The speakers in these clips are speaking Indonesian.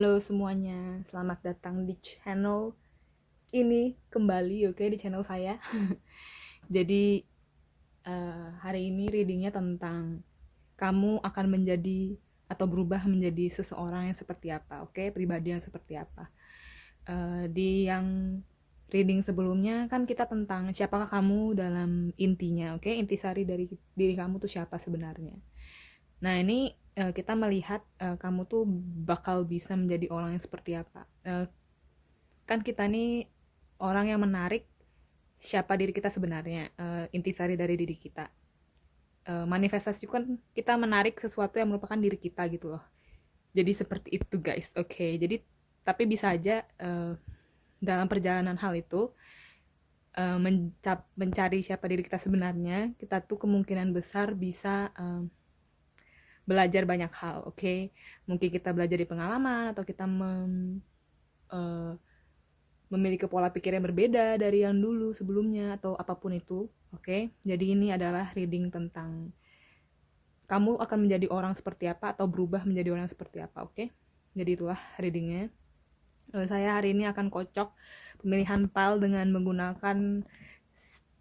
Halo semuanya, selamat datang di channel ini kembali, oke, di channel saya. Jadi hari ini readingnya tentang kamu akan menjadi atau berubah menjadi seseorang yang seperti apa, oke, pribadi yang seperti apa. Di yang reading sebelumnya kan kita tentang siapakah kamu dalam intinya, oke, intisari dari diri kamu tuh siapa sebenarnya. Nah, ini kita melihat kamu tuh bakal bisa menjadi orang yang seperti apa. Kan kita nih orang yang menarik siapa diri kita sebenarnya, intisari dari diri kita. Manifestasi kan kita menarik sesuatu yang merupakan diri kita gitu loh. Jadi seperti itu guys, oke. Jadi tapi bisa aja dalam perjalanan hal itu mencari siapa diri kita sebenarnya, kita tuh kemungkinan besar bisa belajar banyak hal, oke. Mungkin kita belajar di pengalaman atau kita eh, memiliki pola pikir yang berbeda dari yang dulu sebelumnya atau apapun itu, oke. Jadi ini adalah reading tentang kamu akan menjadi orang seperti apa atau berubah menjadi orang seperti apa, oke. Jadi itulah readingnya. Saya hari ini akan kocok pemilihan pile dengan menggunakan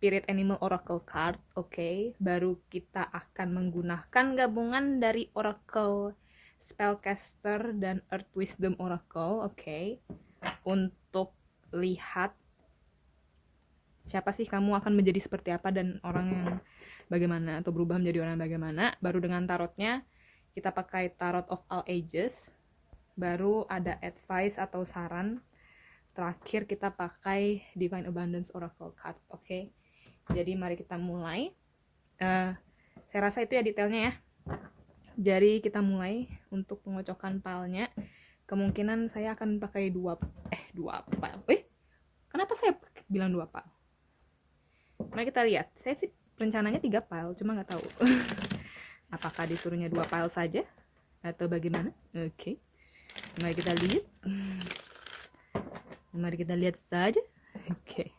Spirit Animal Oracle card, oke. Baru kita akan menggunakan gabungan dari Oracle Spellcaster dan Earth Wisdom Oracle, oke, untuk lihat siapa sih kamu akan menjadi seperti apa dan orang yang bagaimana atau berubah menjadi orang yang bagaimana. Baru dengan tarotnya kita pakai Tarot of All Ages, baru ada advice atau saran, terakhir kita pakai Divine Abundance Oracle card, oke. Jadi mari kita mulai. Saya rasa itu ya detailnya ya. Jadi kita mulai untuk pengocokan palnya. Kemungkinan saya akan pakai dua pal. Kenapa saya bilang dua pal? Mari kita lihat. Saya sih rencananya 3 file, cuma nggak tahu. Apakah disuruhnya 2 file saja atau bagaimana? Oke. Mari kita lihat. Mari kita lihat saja. Oke.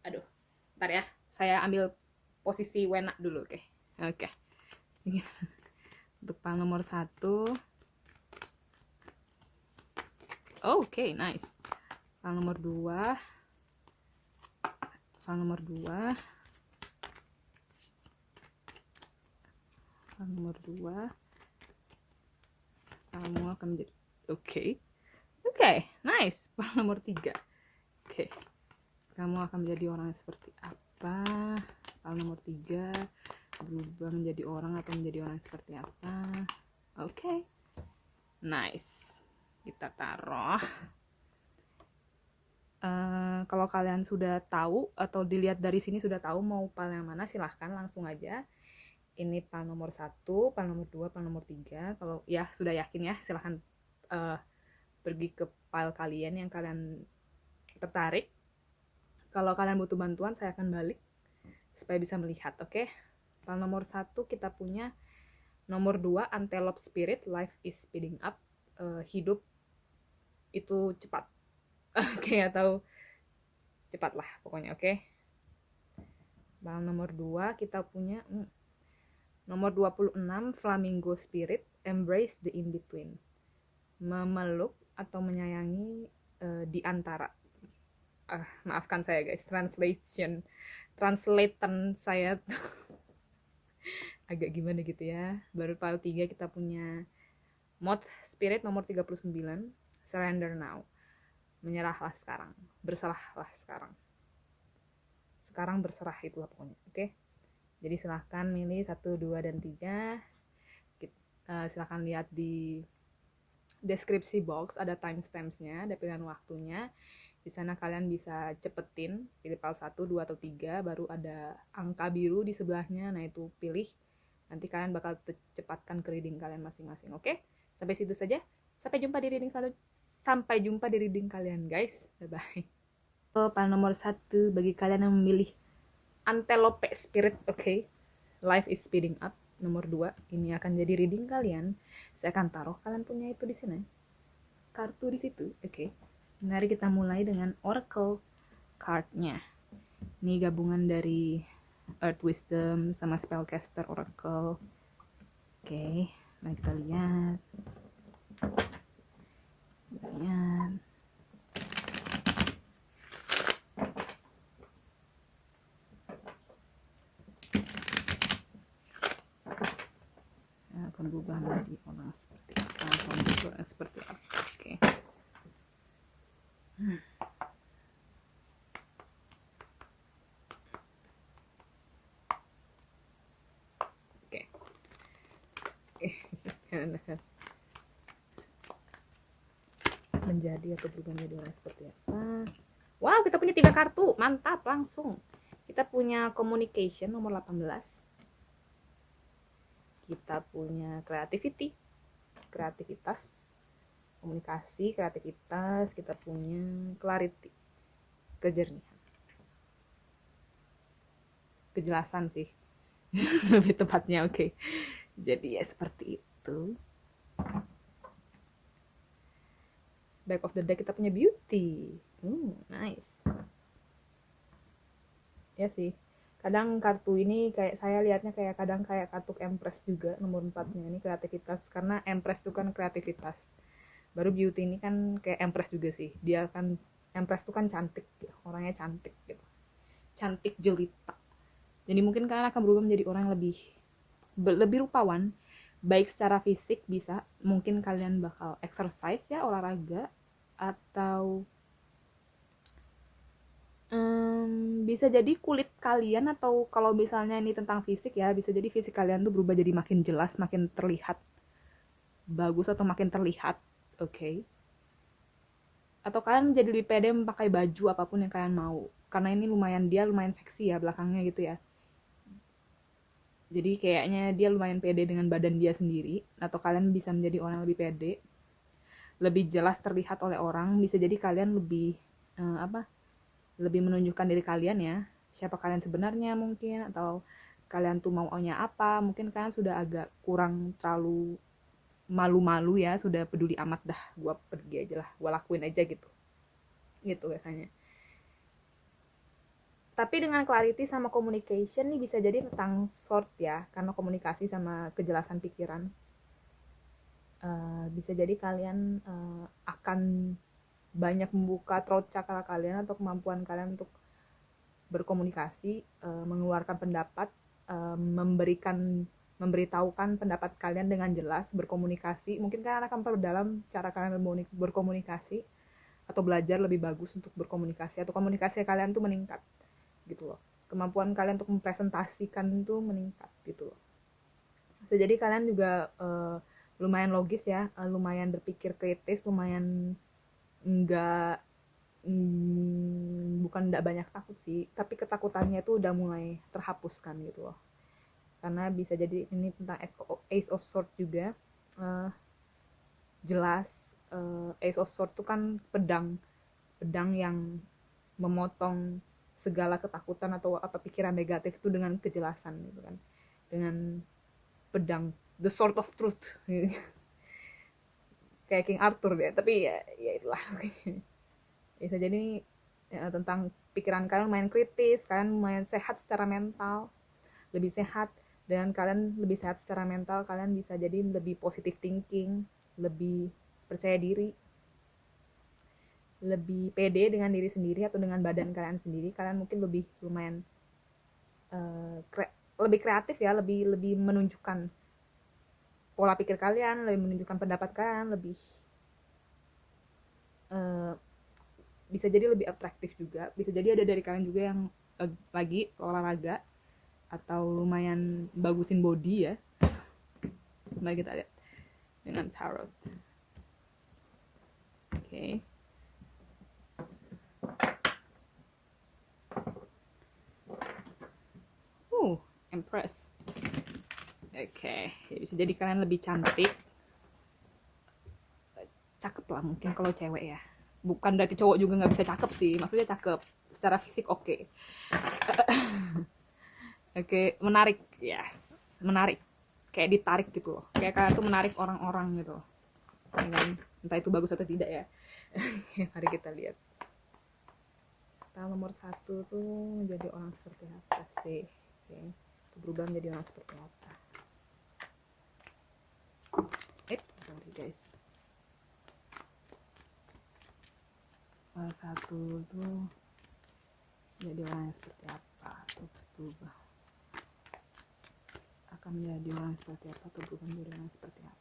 Aduh. Bentar ya. Saya ambil posisi wena dulu, oke. Oke. Untuk file nomor 1. Oke, nice. File nomor 2. File nomor 2. File nomor 2. Kamu akan menjadi oke. Nice. File nomor 3. Oke. Kamu akan menjadi orang yang seperti apa? File nomor 3. Berubah menjadi orang atau menjadi orang yang seperti apa? Oke. Nice. Kita taruh. Kalau kalian sudah tahu atau dilihat dari sini sudah tahu mau file yang mana, silahkan langsung aja. Ini file nomor 1, file nomor 2, file nomor 3. Kalau ya sudah yakin ya, silahkan pergi ke file kalian yang kalian tertarik. Kalau kalian butuh bantuan, saya akan balik supaya bisa melihat, oke? File nomor 1 kita punya nomor 2, Antelope Spirit, Life is Speeding Up. Hidup itu cepat. Oke, atau cepat lah pokoknya, oke? File nomor 2 kita punya nomor 26, Flamingo Spirit, Embrace the In-Between. Memeluk atau menyayangi di antara. Maafkan saya guys, translaten saya agak gimana gitu ya. Baru file 3 kita punya Moth Spirit nomor 39, Surrender Now. Menyerahlah sekarang, berserahlah sekarang. Sekarang berserah itulah pokoknya, oke? Jadi silahkan milih 1, 2, dan 3. Silahkan lihat di deskripsi box, ada timestamps-nya, ada pilihan waktunya. Di sana kalian bisa cepetin, pilih file 1, 2, atau 3, baru ada angka biru di sebelahnya, nah itu pilih. Nanti kalian bakal cepatkan ke reading kalian masing-masing, oke? Sampai situ saja. Sampai jumpa di reading kalian, guys. Bye-bye. File nomor 1 bagi kalian yang memilih Antelope Spirit, oke? Life is Speeding Up. Nomor 2, ini akan jadi reading kalian. Saya akan taruh kalian punya itu di sini. Kartu di situ, oke? Mari kita mulai dengan Oracle card-nya. Ini gabungan dari Earth Wisdom sama Spellcaster Oracle. Oke, mari kita lihat. Akan berubah menjadi orang seperti apa, orang seperti apa. Oke. Menjadi atau berubah menjadi orang seperti apa. Wow, kita punya 3 kartu. Mantap, langsung. Kita punya communication nomor 18. Kita punya creativity, kreativitas, komunikasi, kreativitas. Kita punya clarity, kejernihan. Kejelasan sih. Lebih tepatnya, oke. Jadi ya seperti itu. Back of the deck kita punya beauty. Nice. Ya sih. Kadang kartu ini kayak saya lihatnya kayak kadang kayak kartu Empress juga nomor 4-nya ini kreativitas, karena Empress itu kan kreativitas. Baru beauty ini kan kayak Empress juga sih. Dia kan Empress itu kan cantik, orangnya cantik gitu. Cantik jelita. Jadi mungkin kalian akan berubah menjadi orang yang lebih rupawan, baik secara fisik bisa, mungkin kalian bakal exercise ya, olahraga, atau bisa jadi kulit kalian, atau kalau misalnya ini tentang fisik ya, bisa jadi fisik kalian tuh berubah jadi makin jelas, makin terlihat bagus atau makin terlihat, oke. Atau kalian jadi lebih pede memakai baju apapun yang kalian mau, karena ini lumayan seksi ya belakangnya gitu ya. Jadi kayaknya dia lumayan pede dengan badan dia sendiri, atau kalian bisa menjadi orang yang lebih pede, lebih jelas terlihat oleh orang. Bisa jadi kalian lebih lebih menunjukkan diri kalian ya, siapa kalian sebenarnya mungkin, atau kalian tuh maunya apa. Mungkin kalian sudah agak kurang terlalu malu-malu ya, sudah peduli amat dah, gue pergi aja lah, gue lakuin aja gitu biasanya. Tapi dengan clarity sama communication nih bisa jadi tentang sort ya, karena komunikasi sama kejelasan pikiran. Bisa jadi kalian akan banyak membuka throat chakra kalian atau kemampuan kalian untuk berkomunikasi, mengeluarkan pendapat, memberitahukan pendapat kalian dengan jelas, berkomunikasi. Mungkin kalian akan perdalam cara kalian berkomunikasi, atau belajar lebih bagus untuk berkomunikasi, atau komunikasi kalian tuh meningkat gitu loh. Kemampuan kalian untuk mempresentasikan tuh meningkat gitu loh. Jadi kalian juga lumayan logis ya, lumayan berpikir kritis, lumayan bukan enggak banyak takut sih, tapi ketakutannya tuh udah mulai terhapuskan gitu loh. Karena bisa jadi ini tentang Ace of Swords juga. Jelas Ace of Swords tuh kan pedang yang memotong segala ketakutan atau apa pikiran negatif itu dengan kejelasan gitu kan, dengan pedang, the sword of truth. Kayak King Arthur deh, tapi ya itulah. Bisa jadi ya, tentang pikiran kalian lumayan kritis, kalian lumayan sehat secara mental, lebih sehat. Dan kalian lebih sehat secara mental, kalian bisa jadi lebih positive thinking, lebih percaya diri, lebih pede dengan diri sendiri atau dengan badan kalian sendiri. Kalian mungkin lebih lumayan lebih kreatif ya, lebih menunjukkan pola pikir kalian, lebih menunjukkan pendapat kalian, lebih bisa jadi lebih atraktif juga. Bisa jadi ada dari kalian juga yang lagi olahraga atau lumayan bagusin body ya. Mari kita lihat dengan tarot. Oke. Empress. Oke. Bisa jadi kalian lebih cantik, cakep lah mungkin kalau cewek ya. Bukan dari cowok juga nggak bisa cakep sih, maksudnya cakep secara fisik oke. Oke, menarik, yes, menarik, kayak ditarik gitu loh, kayak kalian tuh menarik orang-orang gitu loh, entah itu bagus atau tidak ya. Mari kita lihat. Kita nomor 1 tuh menjadi orang seperti apa sih? Oke. Berubah menjadi orang seperti apa? Sorry guys. Satu tuh jadi orang yang seperti apa atau berubah akan menjadi orang seperti apa atau berubah menjadi orang seperti apa.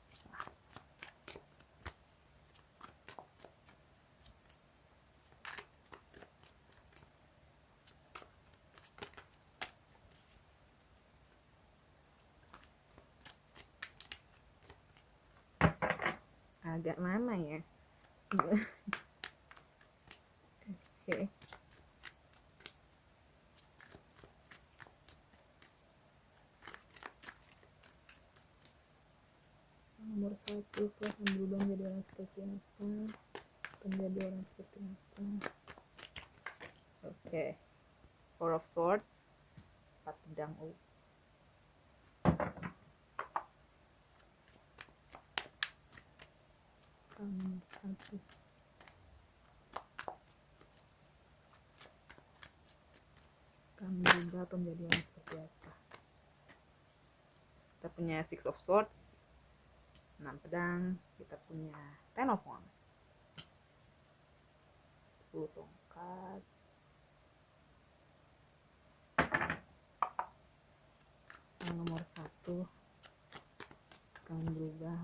Agak lama ya. Oke. Nomor 1 setelah berubah menjadi orang seperti apa, menjadi orang seperti apa. Oke. Four of Swords, 4 pedang. Nomor 1 akan berubah atau menjadi orang seperti apa. Kita punya Six of Swords, 6 pedang. Kita punya Ten of Wands, 10 tongkat. Nomor 1 akan berubah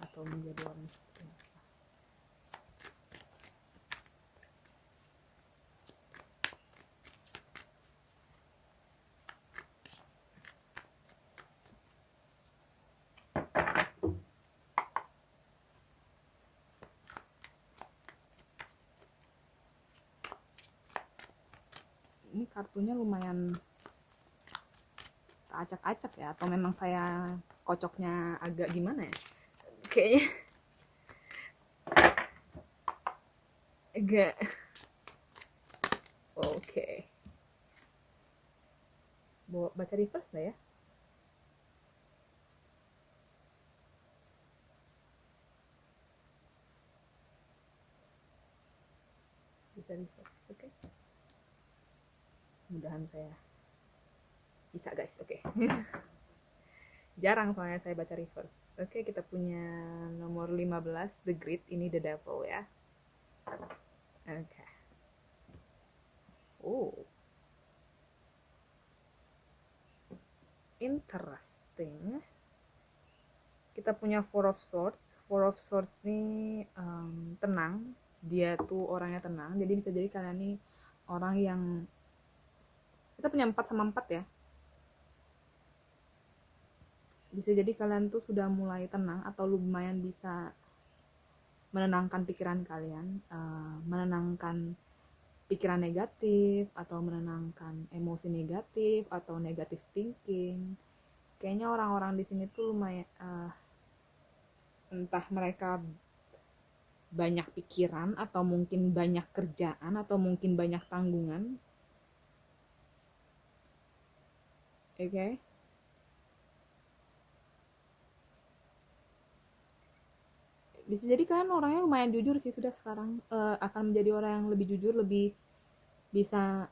atau menjadi orang seperti apa. Ini kartunya lumayan acak-acak ya, atau memang saya kocoknya agak gimana ya, kayaknya agak oke. Baca reverse lah ya. Bisa reverse, oke. Mudahan saya bisa guys, oke. Jarang soalnya saya baca reverse. Oke, kita punya nomor 15, The Great, ini The Devil ya. Oke. Oh. Interesting. Kita punya Four of Swords. Four of Swords ini tenang. Dia tuh orangnya tenang. Jadi bisa jadi kalian nih orang yang, kita punya 4 sama 4 ya. Bisa jadi kalian tuh sudah mulai tenang atau lumayan bisa menenangkan pikiran kalian, menenangkan pikiran negatif atau menenangkan emosi negatif atau negative thinking. Kayaknya orang-orang di sini tuh lumayan entah mereka banyak pikiran atau mungkin banyak kerjaan atau mungkin banyak tanggungan. Oke. Bisa jadi kalian orangnya lumayan jujur sih sudah sekarang, akan menjadi orang yang lebih jujur, lebih bisa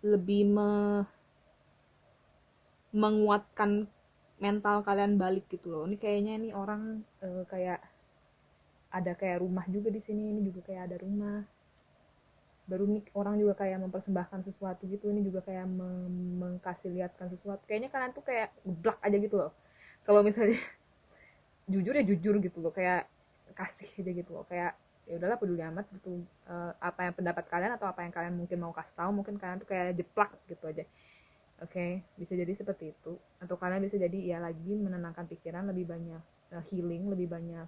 lebih menguatkan mental kalian balik gitu loh. Ini kayaknya nih orang kayak ada kayak rumah juga di sini. Ini juga kayak ada rumah. Baru nih orang juga kayak mempersembahkan sesuatu gitu. Ini juga kayak mengkasih lihatkan sesuatu. Kayaknya kalian tuh kayak geblak aja gitu loh. Kalau misalnya jujur ya jujur gitu loh, kayak kasih aja gitu loh, kayak ya udahlah peduli amat gitu. Apa yang pendapat kalian atau apa yang kalian mungkin mau kasih tahu, mungkin kalian tuh kayak jeplak gitu aja. Oke, bisa jadi seperti itu. Atau kalian bisa jadi ya lagi menenangkan pikiran, lebih banyak healing, lebih banyak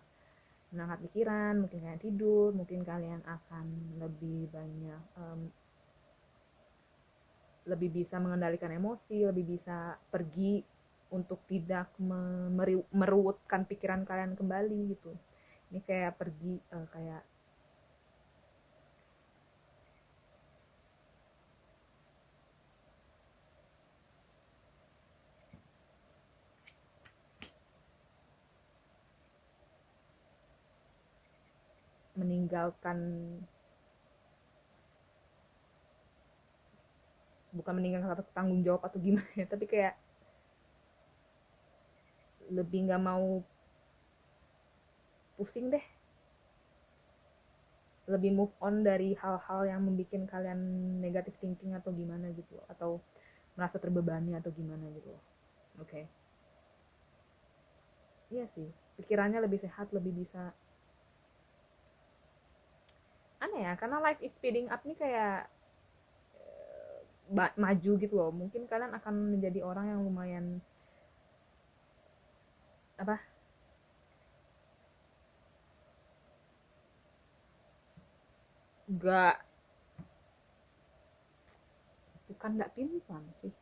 menenangkan pikiran. Mungkin kalian tidur, mungkin kalian akan lebih banyak lebih bisa mengendalikan emosi, lebih bisa pergi untuk tidak meruwetkan pikiran kalian kembali gitu. Ini kayak pergi kayak meninggalkan, bukan meninggalkan tanggung jawab atau gimana ya, tapi kayak lebih nggak mau pusing deh, lebih move on dari hal-hal yang membuat kalian negatif thinking atau gimana gitu loh, atau merasa terbebani atau gimana gitu loh. Oke. Iya sih, pikirannya lebih sehat, lebih bisa, aneh ya, karena life is speeding up nih kayak maju gitu loh. Mungkin kalian akan menjadi orang yang lumayan apa, gak, bukan gak pintar sih,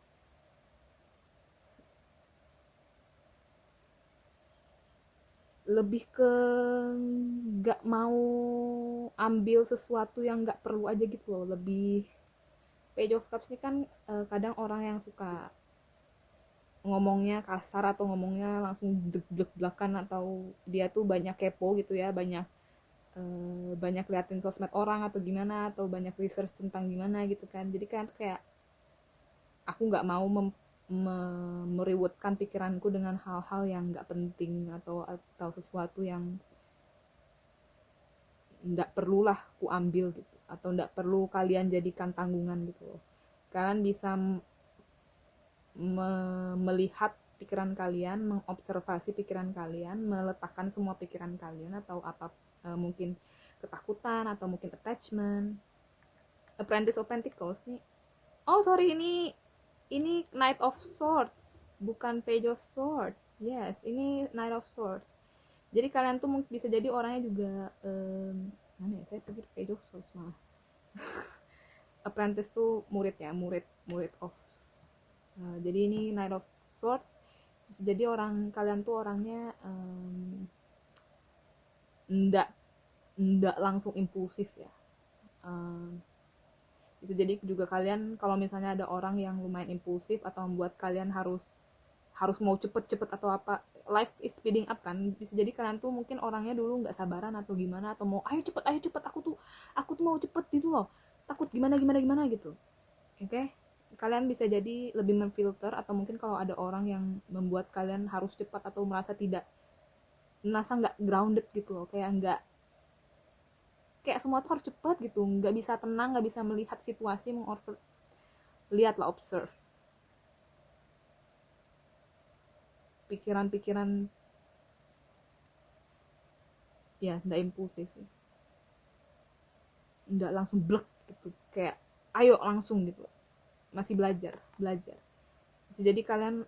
lebih ke gak mau ambil sesuatu yang gak perlu aja gitu loh. Lebih, Page of Cups ini kan kadang orang yang suka ngomongnya kasar atau ngomongnya langsung blek-belekan, atau dia tuh banyak kepo gitu ya, banyak banyak liatin sosmed orang atau gimana, atau banyak research tentang gimana gitu kan. Jadi kan kayak aku nggak mau meributkan pikiranku dengan hal-hal yang nggak penting, atau sesuatu yang nggak perlulah ku ambil gitu, atau nggak perlu kalian jadikan tanggungan gitu loh. Kalian bisa melihat pikiran kalian, mengobservasi pikiran kalian, meletakkan semua pikiran kalian, atau apa, mungkin ketakutan atau mungkin attachment. Apprentice of Pentacles nih. Oh sorry, ini Knight of Swords, bukan Page of Swords. Yes, ini Knight of Swords. Jadi kalian tuh mungkin bisa jadi orangnya juga mana ya? Saya pikir Page of Swords malah. Apprentice tuh murid ya, murid of. Jadi ini Knight of Swords. Bisa jadi kalian tuh orangnya ndak langsung impulsif ya. Bisa jadi juga kalian, kalau misalnya ada orang yang lumayan impulsif atau membuat kalian harus mau cepet-cepet atau apa, life is speeding up kan, bisa jadi kalian tuh mungkin orangnya dulu nggak sabaran atau gimana, atau mau ayo cepet, aku tuh mau cepet gitu loh, takut gimana gimana gimana gitu. Oke. Kalian bisa jadi lebih memfilter, atau mungkin kalau ada orang yang membuat kalian harus cepat atau merasa nggak grounded gitu loh, kayak semua tuh harus cepat gitu, nggak bisa tenang, nggak bisa melihat situasi, lihatlah, observe pikiran-pikiran, ya nggak impulsif, nggak langsung blek gitu, kayak ayo langsung gitu, masih belajar. Bisa jadi kalian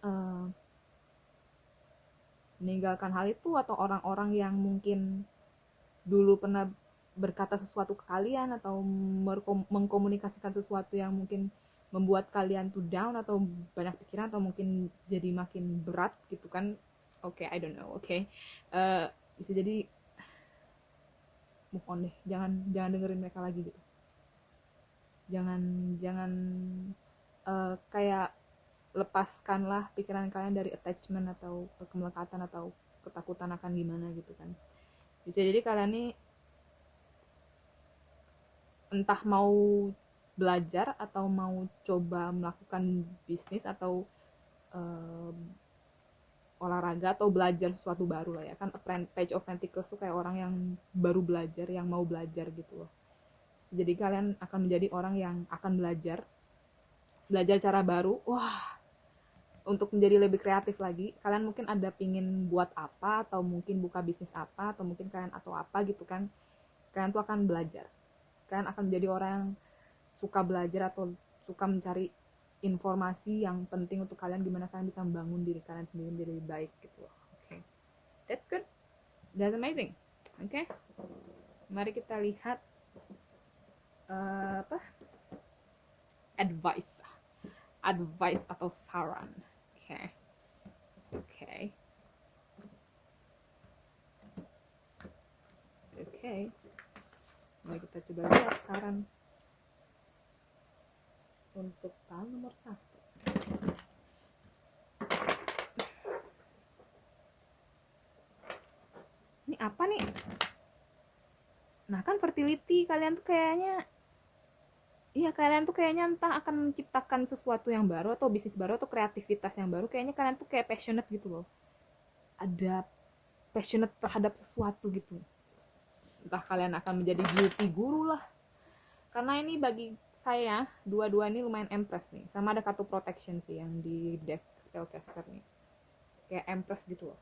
meninggalkan hal itu, atau orang-orang yang mungkin dulu pernah berkata sesuatu ke kalian, atau mengkomunikasikan sesuatu yang mungkin membuat kalian tuh down atau banyak pikiran, atau mungkin jadi makin berat gitu kan. Oke, I don't know. Oke. Bisa jadi move on deh, jangan dengerin mereka lagi gitu. Jangan kayak lepaskanlah pikiran kalian dari attachment atau kemelekatan atau ketakutan akan gimana gitu kan. Bisa jadi kalian nih entah mau belajar atau mau coba melakukan bisnis, atau uh, olahraga, atau belajar sesuatu baru lah ya kan. Page of Pentacles tuh kayak orang yang baru belajar, yang mau belajar gitu loh. Jadi kalian akan menjadi orang yang akan belajar cara baru. Wah, untuk menjadi lebih kreatif lagi. Kalian mungkin ada pingin buat apa, atau mungkin buka bisnis apa, atau mungkin kalian atau apa gitu kan. Kalian tuh akan belajar. Kalian akan menjadi orang yang suka belajar atau suka mencari informasi yang penting untuk kalian, gimana kalian bisa membangun diri kalian sendiri menjadi lebih baik gitu loh. Oke. That's good. That's amazing. Oke. Mari kita lihat apa? Advice atau saran. Oke. Oke. Oke. Mari kita coba lihat saran untuk tahun nomor 1. Ini apa nih? Nah kan fertility, kalian tuh kayaknya, iya kalian tuh kayaknya entah akan menciptakan sesuatu yang baru atau bisnis baru atau kreativitas yang baru. Kayaknya kalian tuh kayak passionate gitu loh. Ada passionate terhadap sesuatu gitu. Entah kalian akan menjadi beauty guru lah. Karena ini bagi saya dua-dua ini lumayan empress nih. Sama ada kartu protection sih yang di deck spellcaster nih. Kayak empress gitu loh.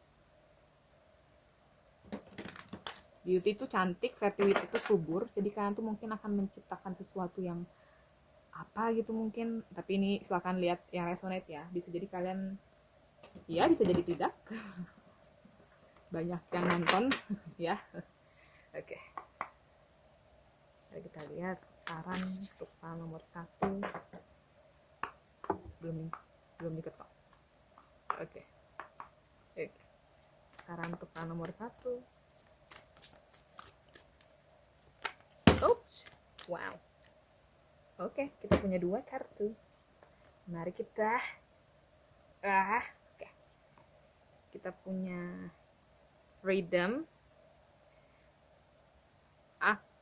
Beauty itu cantik, fertility itu subur. Jadi kalian tuh mungkin akan menciptakan sesuatu yang apa gitu mungkin. Tapi ini silahkan lihat yang resonate ya. Bisa jadi kalian, ya bisa jadi tidak. Banyak yang nonton ya. Oke. Mari kita lihat saran untuk nomor 1. Belum diketok. Oke. Saran untuk nomor 1. Oops. Wow. Oke, kita punya 2 kartu. Mari kita oke. Kita punya freedom.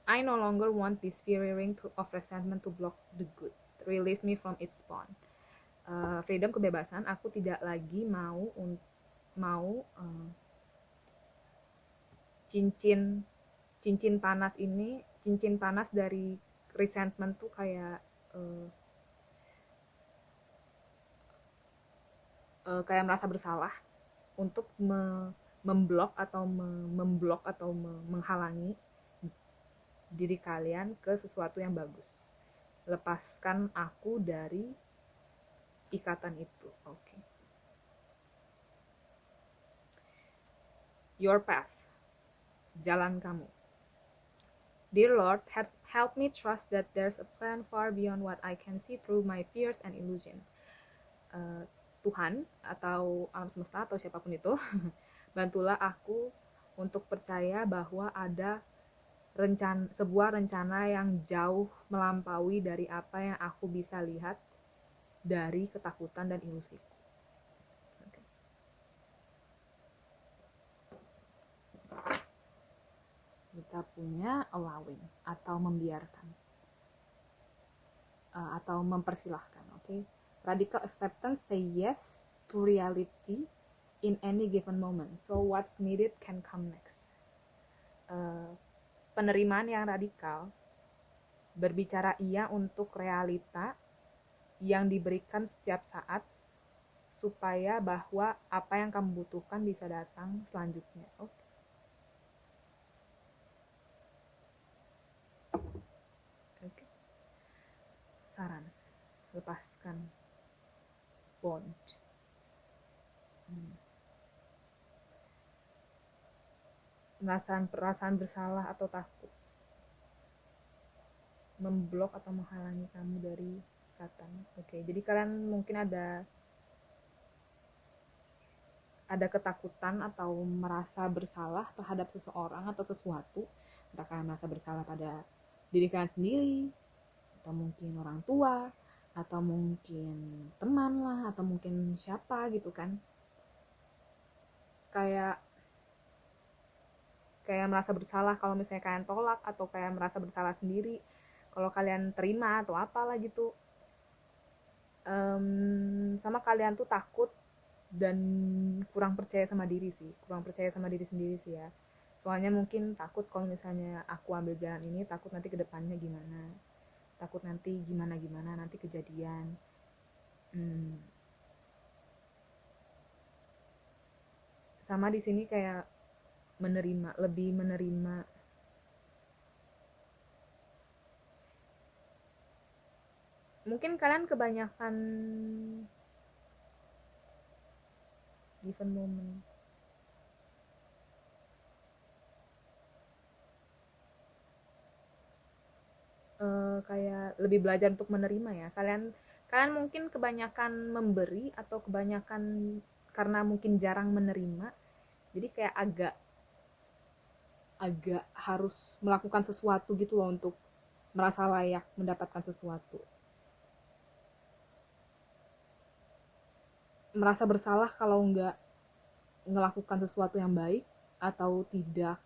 I no longer want this fiery ring of resentment to block the good. Release me from its bond. Freedom, kebebasan. Aku tidak lagi mau cincin panas ini, cincin panas dari resentment tuh kayak merasa bersalah untuk memblok atau menghalangi diri kalian ke sesuatu yang bagus. Lepaskan aku dari ikatan itu. Oke. Your path. Jalan kamu. Dear Lord, help me trust that there's a plan far beyond what I can see through my fears and illusion. Tuhan atau alam semesta atau siapapun itu, bantulah aku untuk percaya bahwa ada sebuah rencana yang jauh melampaui dari apa yang aku bisa lihat dari ketakutan dan ilusiku. Okay. Kita punya allowing atau membiarkan atau mempersilahkan. Okay? Radical acceptance, say yes to reality in any given moment. So what's needed can come next. Penerimaan yang radikal, berbicara iya untuk realita yang diberikan setiap saat, supaya bahwa apa yang kamu butuhkan bisa datang selanjutnya. Oke. Oke. Saran, lepaskan bond. Perasaan bersalah atau takut memblok atau menghalangi kamu dari ikatan. Oke, jadi kalian mungkin ada ketakutan atau merasa bersalah terhadap seseorang atau sesuatu. Entah kalian merasa bersalah pada diri kalian sendiri, atau mungkin orang tua, atau mungkin teman lah, atau mungkin siapa gitu kan. Kayak merasa bersalah kalau misalnya kalian tolak, atau kayak merasa bersalah sendiri kalau kalian terima atau apalah gitu. Sama kalian tuh takut dan kurang percaya sama diri sendiri sih ya. Soalnya mungkin takut kalau misalnya aku ambil jalan ini, takut nanti kedepannya gimana, takut nanti gimana nanti kejadian. Sama di sini kayak lebih menerima mungkin kalian kebanyakan given moment. Kayak lebih belajar untuk menerima ya. Kalian mungkin kebanyakan memberi atau kebanyakan karena mungkin jarang menerima. Jadi kayak agak harus melakukan sesuatu gitu loh untuk merasa layak mendapatkan sesuatu. Merasa bersalah kalau nggak melakukan sesuatu yang baik atau tidak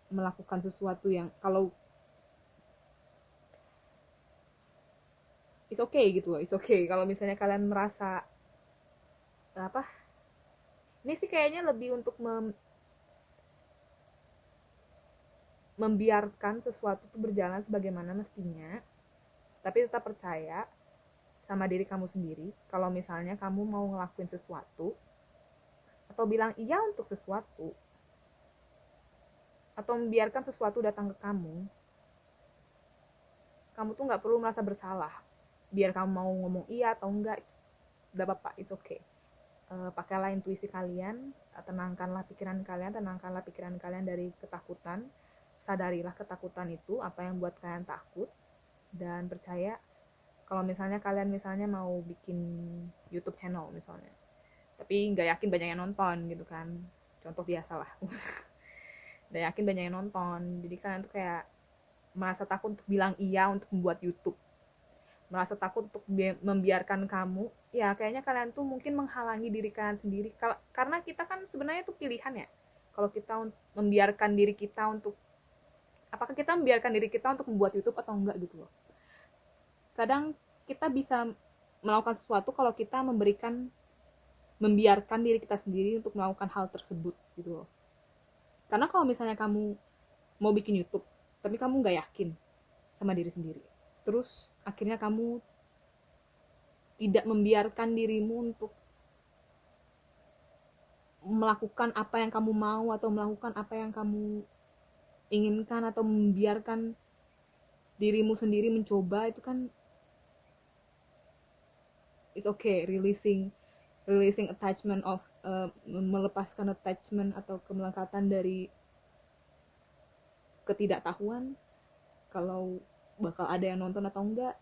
melakukan sesuatu yang kalau it's okay gitu loh, it's okay kalau misalnya kalian merasa apa, ini sih kayaknya lebih untuk membiarkan sesuatu itu berjalan sebagaimana mestinya, tapi tetap percaya sama diri kamu sendiri. Kalau misalnya kamu mau ngelakuin sesuatu atau bilang iya untuk sesuatu atau membiarkan sesuatu datang ke kamu tuh nggak perlu merasa bersalah. Biar kamu mau ngomong iya atau enggak, udah apa-apa, it's okay. Pakailah intuisi kalian, tenangkanlah pikiran kalian dari ketakutan. Sadarilah ketakutan itu apa yang buat kalian takut, dan percaya kalau misalnya kalian mau bikin YouTube channel misalnya, tapi nggak yakin banyak yang nonton gitu kan, contoh biasa lah. Nggak yakin banyak yang nonton, jadi kalian tuh kayak merasa takut untuk bilang iya untuk membuat YouTube, merasa takut untuk membiarkan kamu, ya kayaknya kalian tuh mungkin menghalangi diri kalian sendiri. Karena kita kan sebenarnya itu pilihan ya, kalau kita membiarkan diri kita untuk, apakah kita membiarkan diri kita untuk membuat YouTube atau enggak gitu loh. Kadang kita bisa melakukan sesuatu kalau kita membiarkan diri kita sendiri untuk melakukan hal tersebut gitu loh. Karena kalau misalnya kamu mau bikin YouTube tapi kamu nggak yakin sama diri sendiri, terus akhirnya kamu tidak membiarkan dirimu untuk melakukan apa yang kamu mau atau melakukan apa yang kamu inginkan, atau membiarkan dirimu sendiri mencoba, itu kan it's okay, releasing attachment of melepaskan attachment atau kemelekatan dari ketidaktahuan kalau bakal ada yang nonton atau enggak,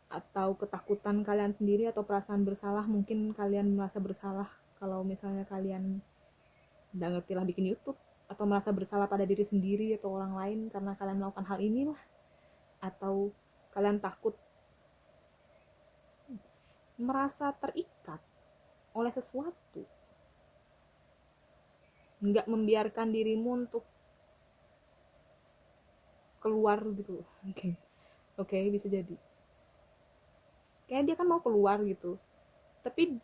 atau ketakutan kalian sendiri atau perasaan bersalah. Mungkin kalian merasa bersalah kalau misalnya kalian nggak ngerti lah bikin YouTube, atau merasa bersalah pada diri sendiri atau orang lain karena kalian melakukan hal ini lah, atau kalian takut merasa terikat oleh sesuatu, nggak membiarkan dirimu untuk keluar gitu mungkin. Oke, bisa jadi kayak dia kan mau keluar gitu, tapi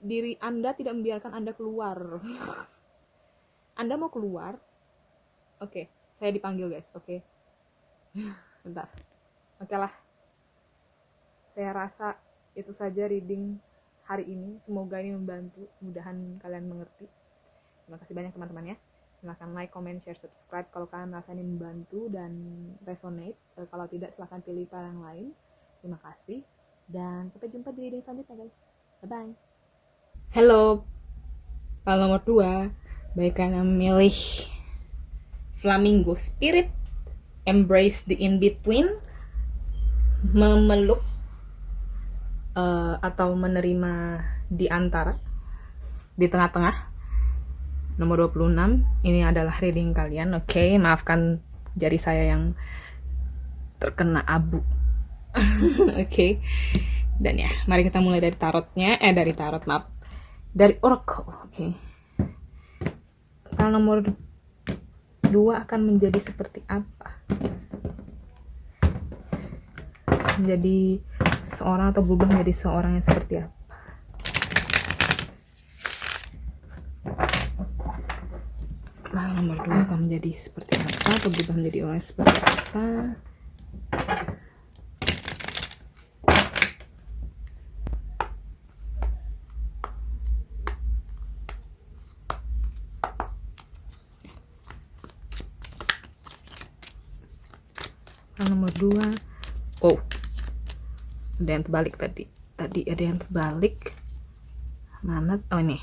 diri Anda tidak membiarkan Anda keluar. Anda mau keluar, oke, saya dipanggil guys, oke. Bentar, oke lah, saya rasa itu saja reading hari ini. Semoga ini membantu, mudahan kalian mengerti. Terima kasih banyak teman-teman ya. Silahkan like, comment, share, subscribe kalau kalian merasa ini membantu dan resonate. Kalau tidak, silahkan pilih file yang lain. Terima kasih, dan sampai jumpa di reading selanjutnya guys. Bye-bye. Hello, file nomor 2. Baik, kalian memilih Flamingo Spirit, Embrace the In-Between, memeluk atau menerima di antara, di tengah-tengah. Nomor 26, ini adalah reading kalian, oke. Maafkan jari saya yang terkena abu. Oke. Dan ya, mari kita mulai dari tarotnya, dari oracle, oke. File nomor 2 akan menjadi seperti apa? Menjadi seorang atau berubah menjadi seorang yang seperti apa? File nomor 2 akan menjadi seperti apa atau berubah menjadi orang yang seperti apa? Nomor 2. Oh, ada yang terbalik tadi ada yang terbalik. Mana? Oh, ini.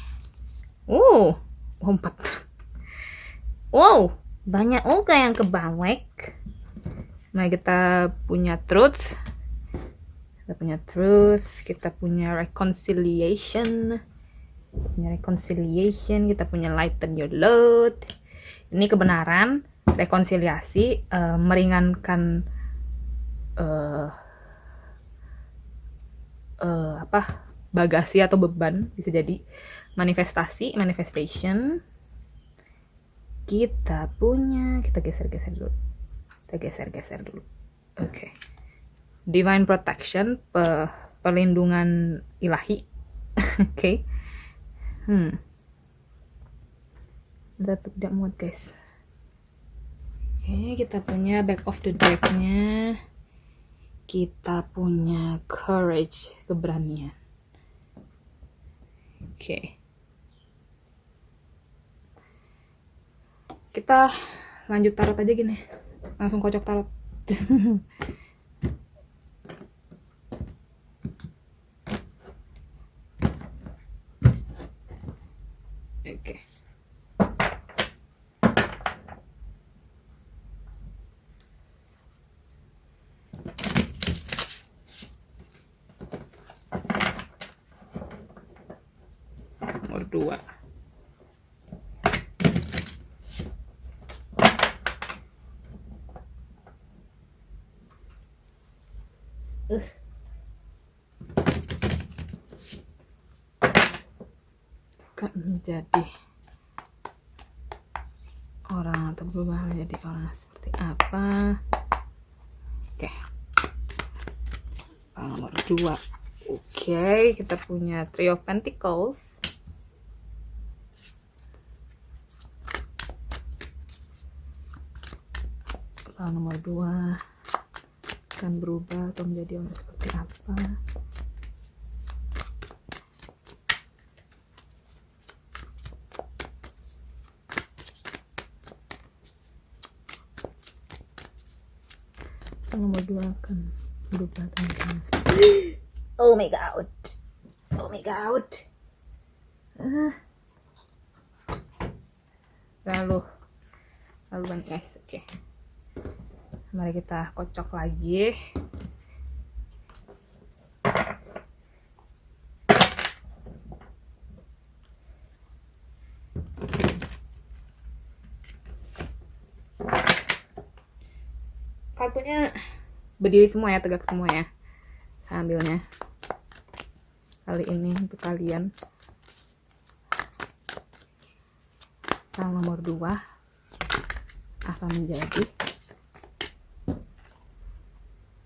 Oh, 4. Wow, banyak juga yang kebalik. Nah, kita punya truth, kita punya reconciliation, kita punya lighten your load. Ini kebenaran, rekonsiliasi, meringankan bagasi atau beban, bisa jadi manifestation, kita punya, kita geser-geser dulu. Kita geser-geser dulu. Oke. Divine protection, perlindungan ilahi. Oke. Kita tidak muat, guys. Oke, kita punya back of the deck-nya. Kita punya courage, keberanian. Oke. Kita lanjut tarot aja gini. Langsung kocok tarot. Oke. Nomor 2. Akan menjadi orang atau berubah menjadi orang seperti apa? Oke. Nomor 2. Oke, kita punya Three of Pentacles. Nomor 2 akan berubah atau menjadi orang seperti apa? Nomor 2 akan berubah atau menjadi orang seperti apa? Oh my god. Oh my god. Lalu banyak, guys. Oke. Mari kita kocok lagi. Kartunya berdiri semua ya, tegak semua ya. Saya ambilnya kali ini untuk kalian. Nomor 2 akan menjadi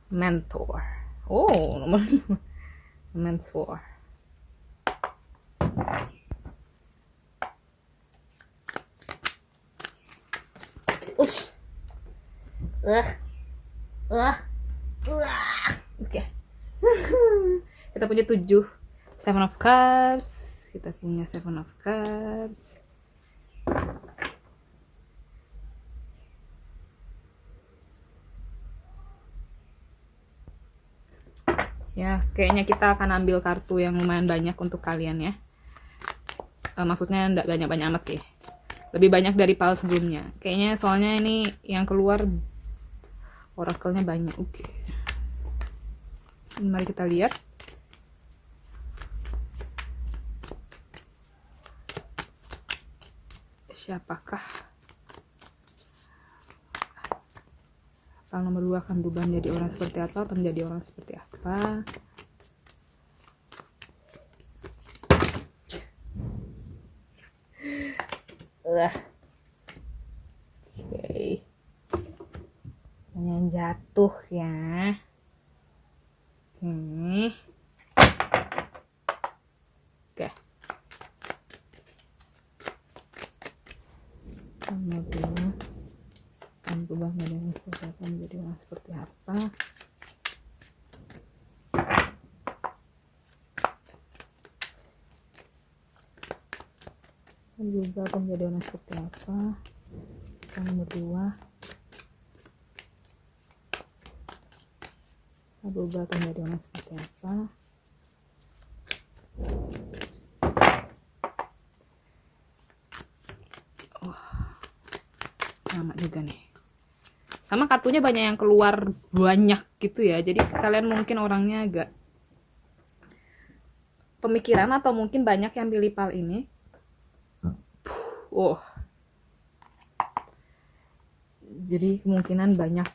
mentor. Oh, nomor 5. Mentor. Ush. Oke. Kita punya 7. Seven of Cups. Kita punya Seven of Cups. Ya, kayaknya kita akan ambil kartu yang lumayan banyak untuk kalian ya. Maksudnya enggak banyak-banyak amat sih. Lebih banyak dari pile sebelumnya. Kayaknya soalnya ini yang keluar orakelnya banyak. Oke. Mari kita lihat. Siapakah? Pile nomor 2 akan berubah menjadi orang seperti apa atau menjadi orang seperti apa? Oke. Yang jatuh ya. Oke. Nomor 2 akan berubah menjadi orang seperti apa? Juga akan menjadi orang seperti apa? Nomor 2 berubah akan menjadi orang seperti apa? Sama juga nih. Sama kartunya banyak yang keluar banyak gitu ya. Jadi kalian mungkin orangnya agak pemikiran atau mungkin banyak yang pilih pal ini. Jadi kemungkinan banyak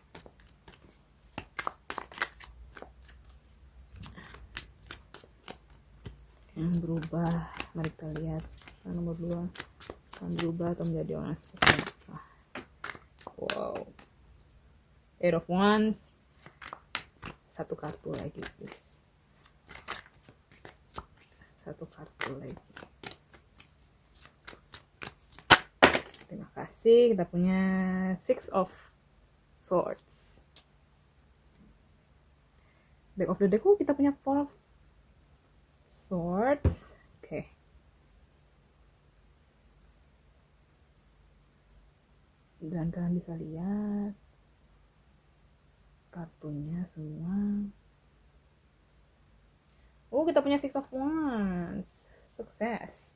yang berubah. Mari kita lihat nomor 2 akan berubah atau menjadi orang seperti apa. Wow, Eight of Wands. Satu kartu lagi please. Satu kartu lagi. Terima kasih. Kita punya Six of Swords. Back of the deck kita punya Four of Swords. Oke. Dan kalian bisa lihat kartunya semua. Kita punya Six of Wands. Sukses.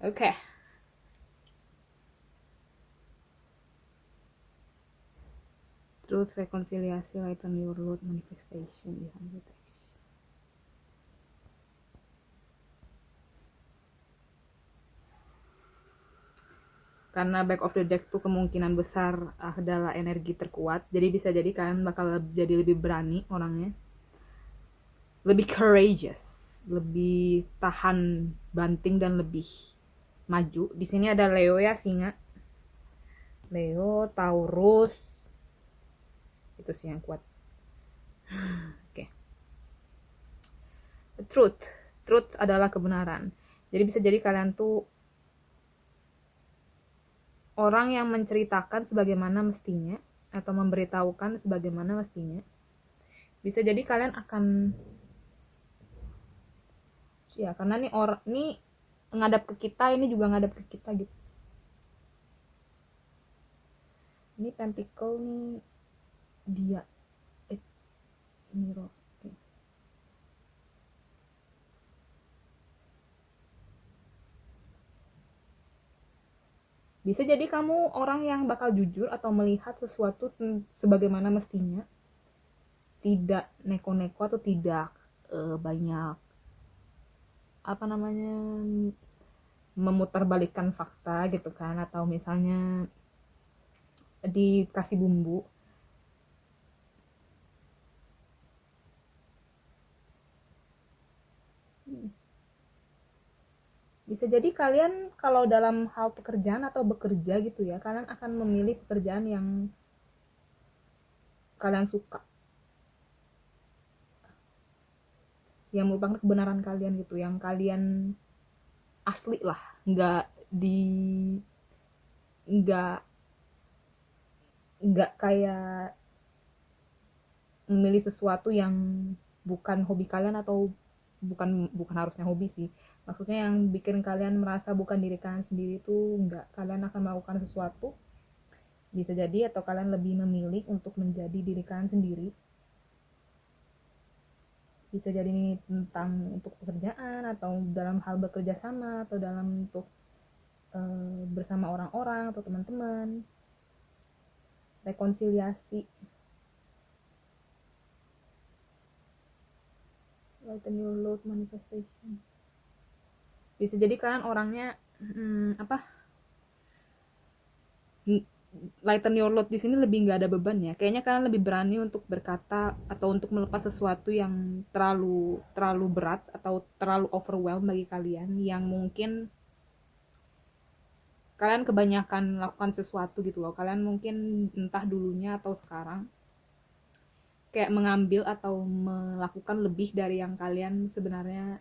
Oke. Truth, rekonsiliasi, lighten your load, manifestation behind the text. Karena back of the deck tuh kemungkinan besar adalah energi terkuat, jadi bisa jadi kalian bakal jadi lebih berani orangnya, lebih courageous, lebih tahan banting dan lebih maju. Di sini ada Leo ya, singa, Leo, Taurus, itu sih yang kuat. Oke. Truth adalah kebenaran. Jadi bisa jadi kalian tuh orang yang menceritakan sebagaimana mestinya atau memberitahukan sebagaimana mestinya. Bisa jadi kalian akan, ya karena nih orang nih ngadap ke kita, ini juga ngadap ke kita gitu. Ini pentacle nih dia mirror. Bisa jadi kamu orang yang bakal jujur atau melihat sesuatu sebagaimana mestinya, tidak neko-neko atau tidak banyak apa namanya memutarbalikkan fakta gitu kan, atau misalnya dikasih bumbu. Bisa jadi kalian kalau dalam hal pekerjaan atau bekerja gitu ya, kalian akan memilih pekerjaan yang kalian suka, yang merupakan kebenaran kalian gitu, yang kalian asli lah, nggak kayak memilih sesuatu yang bukan hobi kalian, atau bukan harusnya hobi sih, maksudnya yang bikin kalian merasa bukan diri kalian sendiri itu enggak. Kalian akan melakukan sesuatu, bisa jadi, atau kalian lebih memilih untuk menjadi diri kalian sendiri. Bisa jadi ini tentang untuk pekerjaan, atau dalam hal bekerja sama, atau dalam untuk bersama orang-orang atau teman-teman. Rekonsiliasi, lighten your load, manifestation. Bisa jadi kalian orangnya lighten your load di sini lebih nggak ada beban ya. Kayaknya kalian lebih berani untuk berkata atau untuk melepas sesuatu yang terlalu berat atau terlalu overwhelm bagi kalian, yang mungkin kalian kebanyakan melakukan sesuatu gitu loh. Kalian mungkin entah dulunya atau sekarang kayak mengambil atau melakukan lebih dari yang kalian sebenarnya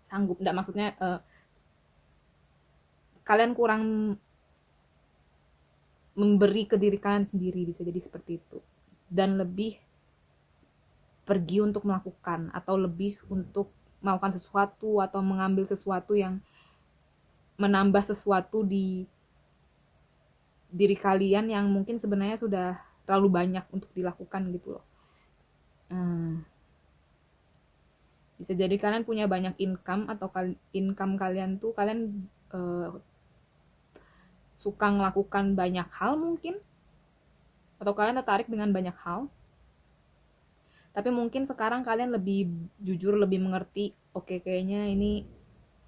sanggup. Nggak, maksudnya kalian kurang memberi ke diri kalian sendiri, bisa jadi seperti itu, dan lebih pergi untuk melakukan atau lebih untuk melakukan sesuatu atau mengambil sesuatu yang menambah sesuatu di diri kalian yang mungkin sebenarnya sudah terlalu banyak untuk dilakukan gitu loh. Bisa jadi kalian punya banyak income, atau income kalian tuh kalian suka melakukan banyak hal mungkin, atau kalian tertarik dengan banyak hal, tapi mungkin sekarang kalian lebih jujur, lebih mengerti, oke, kayaknya ini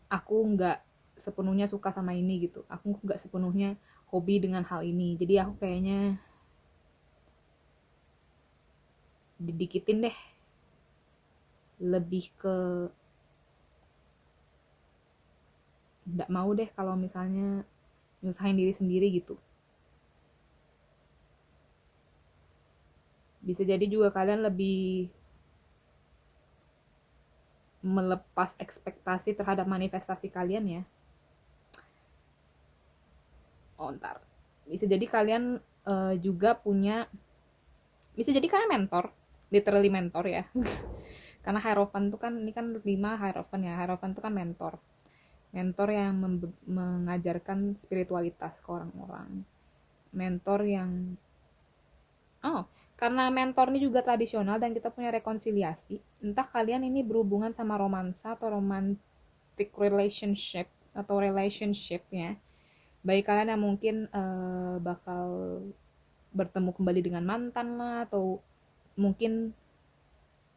aku nggak sepenuhnya suka sama ini gitu, aku nggak sepenuhnya hobi dengan hal ini, jadi aku kayaknya didikitin deh, lebih ke nggak mau deh kalau misalnya nyusahin diri sendiri gitu. Bisa jadi juga kalian lebih melepas ekspektasi terhadap manifestasi kalian ya. Oh, ntar. Bisa jadi kalian juga punya, bisa jadi kalian mentor, literally mentor ya. Karena Hierophant tuh kan, ini kan 5 Hierophant ya. Hierophant tuh kan mentor. Mentor yang mengajarkan spiritualitas ke orang-orang. Mentor yang, oh, karena mentor ini juga tradisional dan kita punya rekonsiliasi. Entah kalian ini berhubungan sama romansa atau romantic relationship atau relationship-nya. Bagi kalian yang mungkin bakal bertemu kembali dengan mantan lah, atau mungkin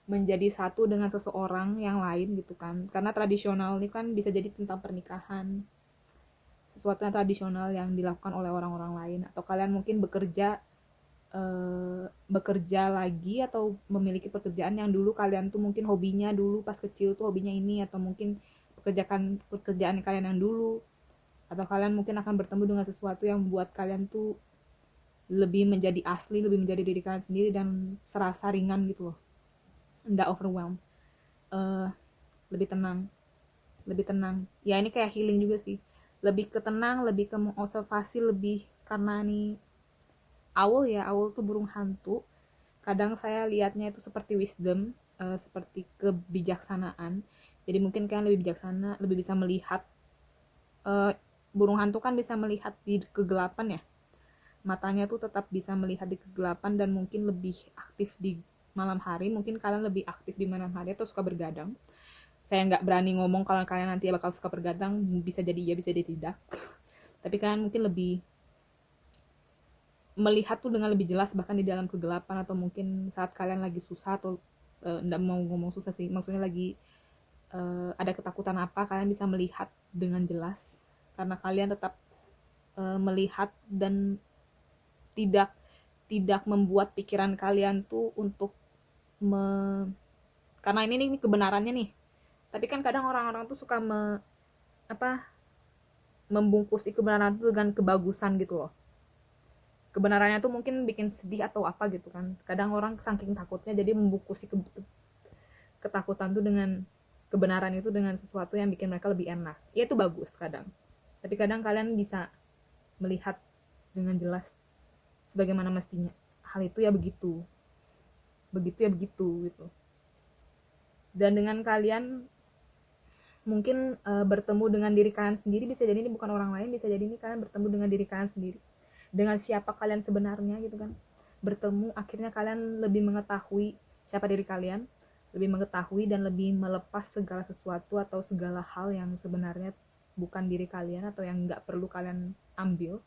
menjadi satu dengan seseorang yang lain gitu kan. Karena tradisional ini kan bisa jadi tentang pernikahan, sesuatu yang tradisional yang dilakukan oleh orang-orang lain. Atau kalian mungkin bekerja lagi atau memiliki pekerjaan yang dulu kalian tuh mungkin hobinya dulu pas kecil tuh hobinya ini, atau mungkin pekerjaan kalian yang dulu, atau kalian mungkin akan bertemu dengan sesuatu yang membuat kalian tuh lebih menjadi asli, lebih menjadi diri kalian sendiri dan serasa ringan gitu loh, nggak overwhelm, uh, lebih tenang, lebih tenang. Ya ini kayak healing juga sih, lebih ke tenang, lebih ke mengobservasi, lebih karena nih owl ya, owl tuh burung hantu. Kadang saya lihatnya itu seperti wisdom, seperti kebijaksanaan. Jadi mungkin kalian lebih bijaksana, lebih bisa melihat. uh, Burung hantu kan bisa melihat di kegelapan ya. Matanya tuh tetap bisa melihat di kegelapan dan mungkin lebih aktif di malam hari. Mungkin kalian lebih aktif di malam hari atau suka bergadang. Saya nggak berani ngomong kalau kalian nanti bakal suka bergadang, bisa jadi iya, bisa jadi tidak. Tapi kalian mungkin lebih melihat tuh dengan lebih jelas bahkan di dalam kegelapan, atau mungkin saat kalian lagi susah atau enggak mau ngomong susah sih, maksudnya lagi ada ketakutan apa, kalian bisa melihat dengan jelas karena kalian tetap melihat dan tidak tidak membuat pikiran kalian tuh untuk me, karena ini kebenarannya nih. Tapi kan kadang orang-orang tuh suka apa membungkusi kebenaran itu dengan kebagusan gitu loh. Kebenarannya tuh mungkin bikin sedih atau apa gitu kan. Kadang orang saking takutnya jadi membungkusi ketakutan tuh dengan kebenaran itu dengan sesuatu yang bikin mereka lebih enak. Ya itu bagus kadang. Tapi kadang kalian bisa melihat dengan jelas sebagaimana mestinya. Hal itu ya begitu. Begitu ya begitu gitu. Dan dengan kalian mungkin bertemu dengan diri kalian sendiri, bisa jadi ini bukan orang lain, bisa jadi ini kalian bertemu dengan diri kalian sendiri. Dengan siapa kalian sebenarnya gitu kan. Bertemu, akhirnya kalian lebih mengetahui siapa diri kalian, lebih mengetahui dan lebih melepas segala sesuatu atau segala hal yang sebenarnya bukan diri kalian atau yang nggak perlu kalian ambil.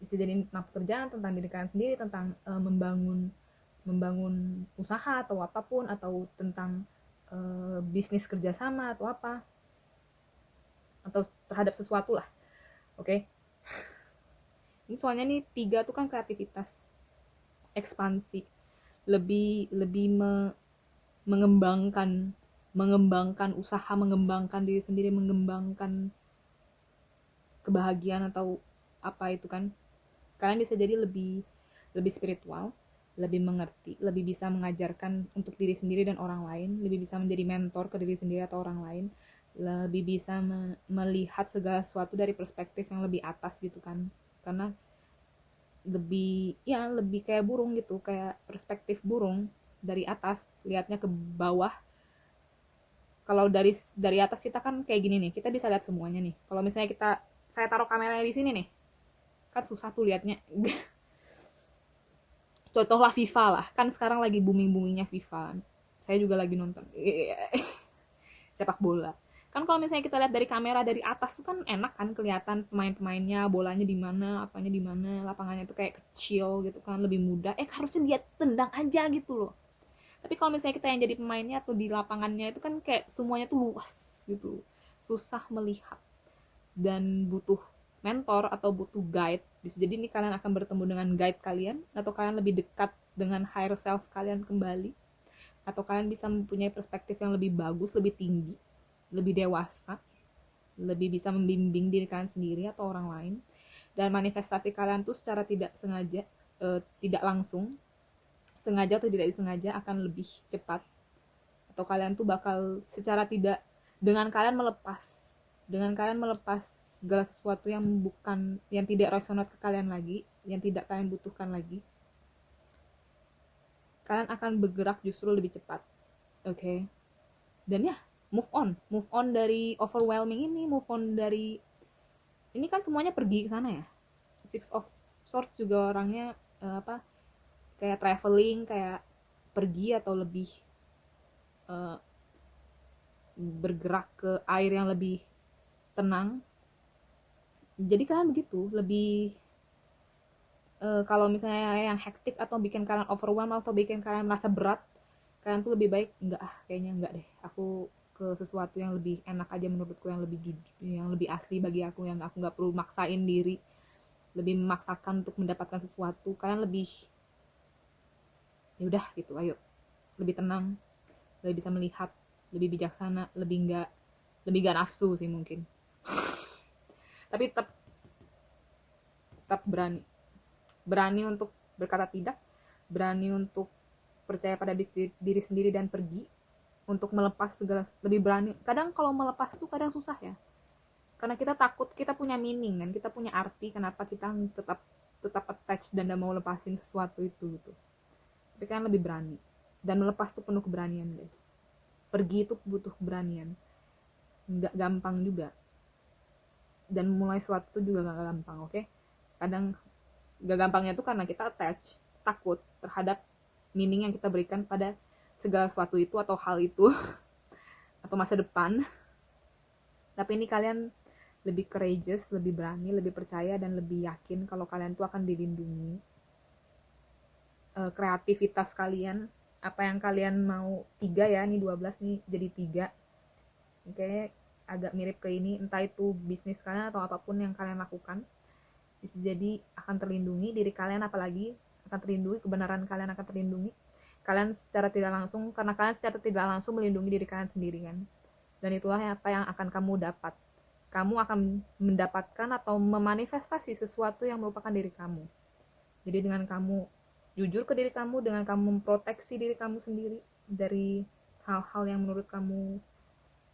Bisa jadi tentang pekerjaan, tentang diri kalian sendiri, tentang membangun usaha atau apapun, atau tentang bisnis kerjasama atau apa, atau terhadap sesuatu lah. Oke, ini soalnya nih 3 tuh kan kreativitas, ekspansi, lebih lebih mengembangkan mengembangkan usaha, mengembangkan diri sendiri, mengembangkan kebahagiaan atau apa itu kan. Kalian bisa jadi lebih lebih spiritual, lebih mengerti, lebih bisa mengajarkan untuk diri sendiri dan orang lain, lebih bisa menjadi mentor ke diri sendiri atau orang lain, lebih bisa melihat segala sesuatu dari perspektif yang lebih atas gitu kan. Karena lebih ya lebih kayak burung gitu, kayak perspektif burung dari atas lihatnya ke bawah. Kalau dari atas kita kan kayak gini nih, kita bisa lihat semuanya nih. Kalau misalnya saya taruh kameranya di sini nih, kan susah tuh liatnya. Contohlah FIFA lah, kan sekarang lagi booming-boomingnya FIFA. Saya juga lagi nonton sepak bola. Kan kalau misalnya kita lihat dari kamera dari atas tuh kan enak kan kelihatan pemain-pemainnya, bolanya di mana, apanya di mana, lapangannya tuh kayak kecil gitu kan, lebih mudah. Harusnya dia tendang aja gitu loh. Tapi kalau misalnya kita yang jadi pemainnya atau di lapangannya itu kan kayak semuanya tuh luas gitu. Susah melihat dan butuh mentor atau butuh guide. Bisa jadi ini kalian akan bertemu dengan guide kalian, atau kalian lebih dekat dengan higher self kalian kembali, atau kalian bisa mempunyai perspektif yang lebih bagus, lebih tinggi, lebih dewasa. lebih bisa membimbing diri kalian sendiri atau orang lain. Dan manifestasi kalian tuh secara tidak sengaja, tidak langsung, sengaja atau tidak disengaja akan lebih cepat. Atau kalian tuh bakal secara tidak, dengan kalian melepas segala sesuatu yang bukan, yang tidak resonate ke kalian lagi, yang tidak kalian butuhkan lagi, kalian akan bergerak justru lebih cepat. Oke. Dan ya, move on dari overwhelming ini, move on dari ini, kan semuanya pergi ke sana ya. Six of Swords juga orangnya kayak traveling, kayak pergi atau lebih uh, bergerak ke air yang lebih tenang. Jadi kalian begitu, lebih kalau misalnya yang hektik atau bikin kalian overwhelmed atau bikin kalian merasa berat, kalian tuh lebih baik kayaknya enggak deh, aku ke sesuatu yang lebih enak aja menurutku, yang lebih yang lebih asli bagi aku, yang aku nggak perlu maksain diri, lebih memaksakan untuk mendapatkan sesuatu. Kalian lebih ya udah gitu, ayo lebih tenang, lebih bisa melihat, lebih bijaksana, lebih nggak nafsu sih mungkin. Tapi tetap berani untuk berkata tidak, berani untuk percaya pada diri sendiri dan pergi untuk melepas segala, lebih berani. Kadang kalau melepas tuh kadang susah ya, karena kita takut, kita punya meaning kan, kita punya arti kenapa kita tetap attach dan mau lepasin sesuatu itu gitu. Tapi kan lebih berani, dan melepas tuh penuh keberanian guys. Pergi itu butuh keberanian, nggak gampang juga, dan mulai sesuatu tuh juga nggak gampang. Oke, kadang gak gampangnya tuh karena kita attach, takut terhadap meaning yang kita berikan pada segala sesuatu itu atau hal itu atau masa depan. Tapi ini kalian lebih courageous, lebih berani, lebih percaya, dan lebih yakin kalau kalian tuh akan dilindungi. Kreativitas kalian, apa yang kalian mau, 3 ya, ini 12 nih jadi 3. Kayaknya agak mirip ke ini, entah itu bisnis kalian atau apapun yang kalian lakukan, bisa jadi akan terlindungi. Diri kalian apalagi akan terlindungi, kebenaran kalian akan terlindungi. Kalian secara tidak langsung, karena kalian secara tidak langsung melindungi diri kalian sendiri kan. Dan itulah apa yang akan kamu dapat. Kamu akan mendapatkan atau memanifestasi sesuatu yang merupakan diri kamu. Jadi dengan kamu jujur ke diri kamu, dengan kamu memproteksi diri kamu sendiri dari hal-hal yang menurut kamu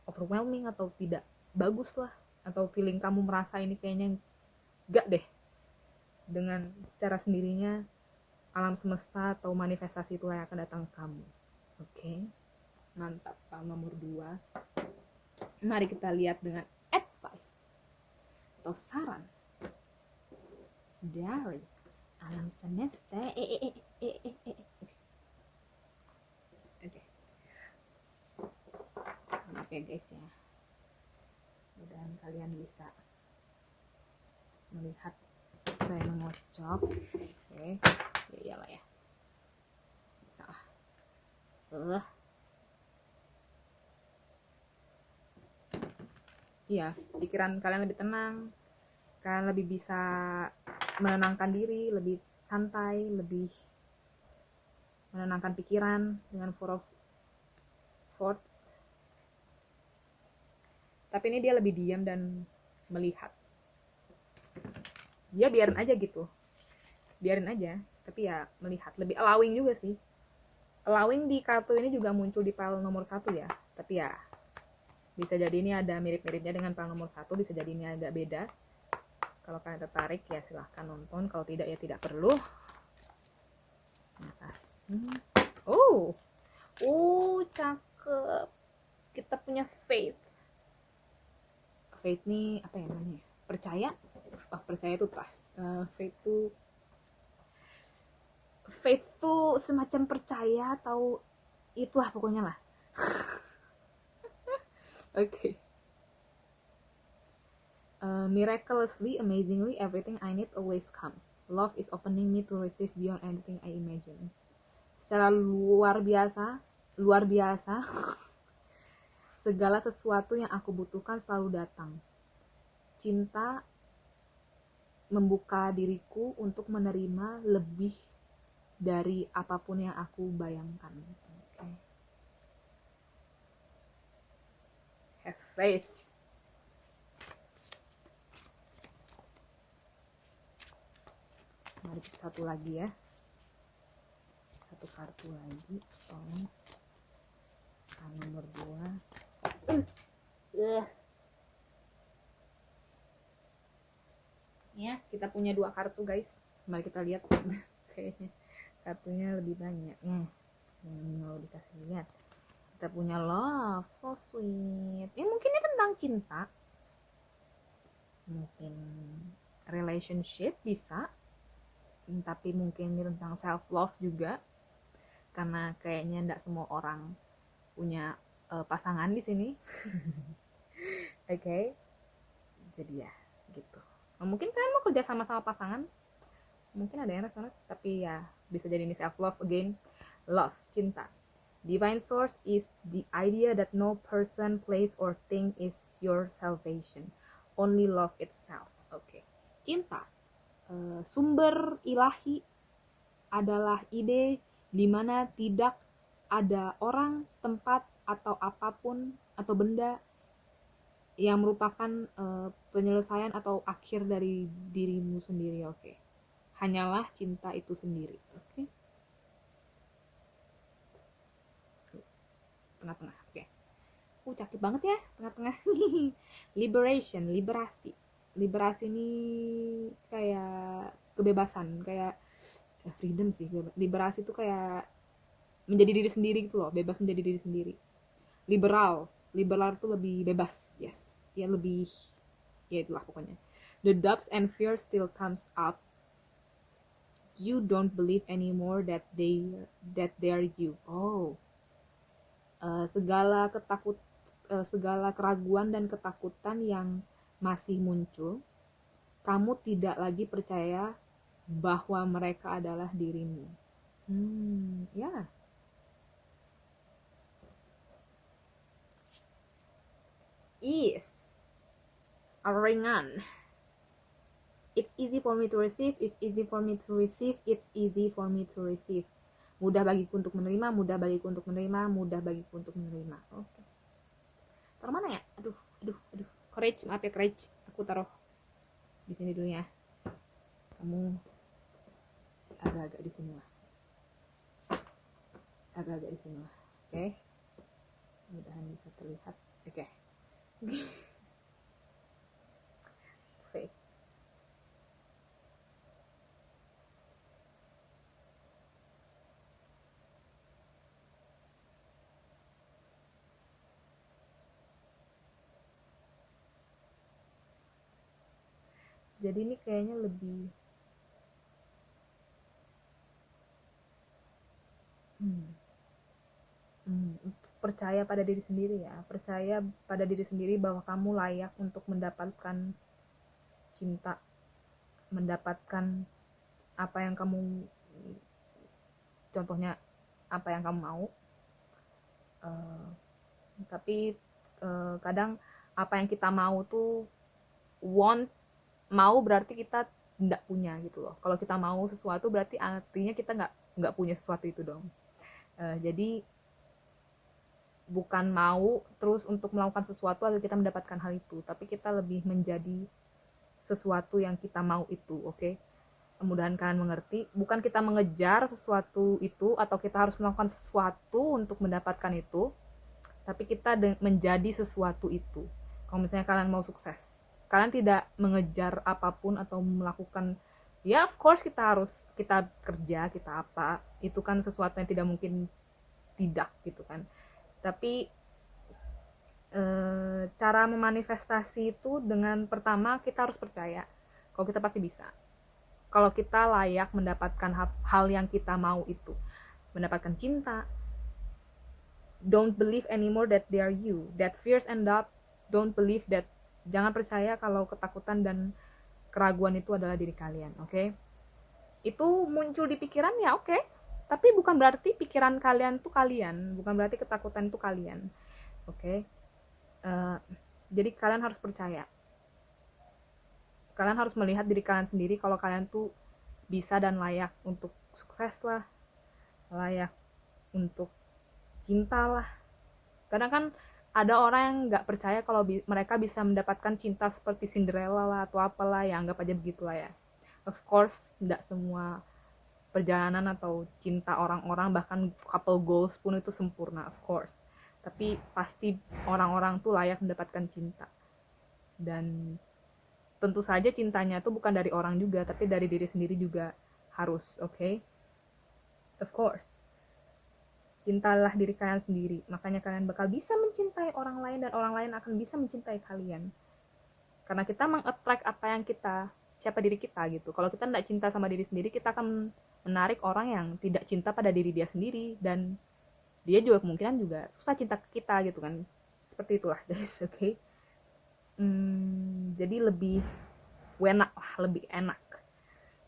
overwhelming atau tidak bagus lah, atau feeling kamu merasa ini kayaknya gak deh, dengan secara sendirinya alam semesta atau manifestasi itu yang akan datang ke kamu. Oke, mantap. Nomor 2, mari kita lihat dengan advice atau saran dari alam semesta. Oke, maaf ya guys ya, mudah-mudahan kalian bisa melihat saya mengocok. Oke, ya iyalah ya, bisa lah. Iya, pikiran kalian lebih tenang, kalian lebih bisa menenangkan diri, lebih santai, lebih menenangkan pikiran dengan Four of Swords. Tapi ini dia lebih diam dan melihat. Dia biarin aja gitu, biarin aja, tapi ya melihat, lebih allowing juga sih. Allowing di kartu ini juga muncul di pile nomor 1 ya, tapi ya bisa jadi ini ada mirip-miripnya dengan pile nomor 1, bisa jadi ini agak beda. Kalau kalian tertarik ya silahkan nonton, kalau tidak ya tidak perlu. Cakep. Kita punya faith. Faith nih apa ya namanya? Percaya? Percaya itu trust. Faith tuh semacam percaya atau itulah pokoknya lah. Oke. Miraculously, amazingly, everything I need always comes. Love is opening me to receive beyond anything I imagine. Secara luar biasa, segala sesuatu yang aku butuhkan selalu datang. Cinta membuka diriku untuk menerima lebih dari apapun yang aku bayangkan. Okay. Have faith. ada satu lagi ya, satu kartu lagi, tolong. Nomor 2. Ya, kita punya 2 kartu guys. Mari kita lihat. Kayaknya kartunya lebih banyak. Mau dikasih lihat. Kita punya love, so sweet. Mungkin ini tentang cinta. Mungkin relationship bisa. Tapi mungkin ini tentang self love juga. Karena kayaknya enggak semua orang punya pasangan di sini. Oke. Jadi ya, gitu. Mungkin kalian mau kerja sama-sama pasangan, mungkin ada yang resonate, tapi ya bisa jadi ini self love again. Love, cinta. Divine source is the idea that no person, place, or thing is your salvation, only love itself. Oke. Cinta, sumber ilahi adalah ide di mana tidak ada orang, tempat, atau apapun atau benda yang merupakan penyelesaian atau akhir dari dirimu sendiri. Oke. Hanyalah cinta itu sendiri. Oke. Tengah-tengah. Oke. Cakep banget ya tengah-tengah. Liberation, liberasi. Liberasi ini kayak kebebasan, kayak freedom sih. Liberasi itu kayak menjadi diri sendiri gitu loh, bebas menjadi diri sendiri. Liberal itu lebih bebas, yes. Ya lebih, ya itulah pokoknya. The doubts and fear still comes up. You don't believe anymore that they're you. Segala keraguan dan ketakutan yang masih muncul, kamu tidak lagi percaya bahwa mereka adalah dirimu. Ya. Is a ringan. It's easy for me to receive, it's easy for me to receive, it's easy for me to receive. Mudah bagiku untuk menerima, mudah bagiku untuk menerima, mudah bagiku untuk menerima. Oke. Taruh mana ya? Aduh. Courage, maaf ya courage. Aku taruh di sini dulu ya. Kamu agak-agak di sini lah. Agak-agak di sini lah. Oke. Mudahan bisa terlihat. Oke. Safe. Jadi ini kayaknya lebih percaya pada diri sendiri ya. Percaya pada diri sendiri bahwa kamu layak untuk mendapatkan cinta, mendapatkan apa yang kamu, contohnya apa yang kamu mau. Tapi kadang apa yang kita mau tuh mau berarti kita tidak punya gitu loh. Kalau kita mau sesuatu berarti artinya kita nggak punya sesuatu itu dong. Jadi bukan mau terus untuk melakukan sesuatu agar kita mendapatkan hal itu, tapi kita lebih menjadi sesuatu yang kita mau itu. Oke? Mudah-mudahan kalian mengerti. Bukan kita mengejar sesuatu itu atau kita harus melakukan sesuatu untuk mendapatkan itu, tapi kita menjadi sesuatu itu. Kalau misalnya kalian mau sukses, kalian tidak mengejar apapun atau melakukan, ya of course kita kerja, kita apa, itu kan sesuatu yang tidak mungkin tidak gitu kan. Tapi cara memanifestasi itu dengan pertama kita harus percaya kalau kita pasti bisa, kalau kita layak mendapatkan hal yang kita mau itu, mendapatkan cinta. Don't believe anymore that they are you, that fears and doubt, don't believe that. Jangan percaya kalau ketakutan dan keraguan itu adalah diri kalian. Oke? Itu muncul di pikiran ya oke. Tapi bukan berarti pikiran kalian tuh kalian, bukan berarti ketakutan itu kalian. Oke? Jadi kalian harus percaya. Kalian harus melihat diri kalian sendiri kalau kalian tuh bisa dan layak untuk sukses lah, layak untuk cinta lah. Kadang kan ada orang yang nggak percaya kalau mereka bisa mendapatkan cinta seperti Cinderella lah atau apalah, ya anggap aja begitulah ya. Of course, tidak semua perjalanan atau cinta orang-orang, bahkan couple goals pun itu sempurna, of course. Tapi pasti orang-orang tuh layak mendapatkan cinta. Dan tentu saja cintanya tuh bukan dari orang juga, tapi dari diri sendiri juga harus, oke? Okay? Of course. Cintalah diri kalian sendiri, makanya kalian bakal bisa mencintai orang lain dan orang lain akan bisa mencintai kalian. Karena kita meng-attract apa yang kita, siapa diri kita gitu. Kalau kita tidak cinta sama diri sendiri, kita akan menarik orang yang tidak cinta pada diri dia sendiri, dan dia juga kemungkinan juga susah cinta ke kita gitu kan. Seperti itulah guys, oke? Okay? Jadi lebih enak lah, lebih enak,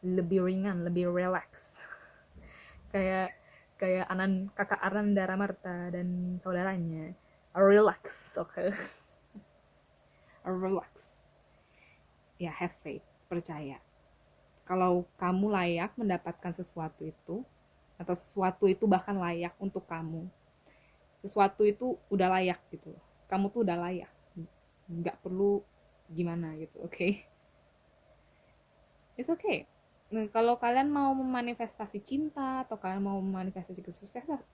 lebih ringan, lebih relax. kayak kakak Ananda Ramarta dan saudaranya, relax, oke? Okay? Relax. Ya, have faith, percaya. Kalau kamu layak mendapatkan sesuatu itu, atau sesuatu itu bahkan layak untuk kamu, sesuatu itu udah layak gitu, kamu tuh udah layak, nggak perlu gimana gitu, oke? Okay? It's okay. Nah, kalau kalian mau memanifestasi cinta atau kalian mau memanifestasi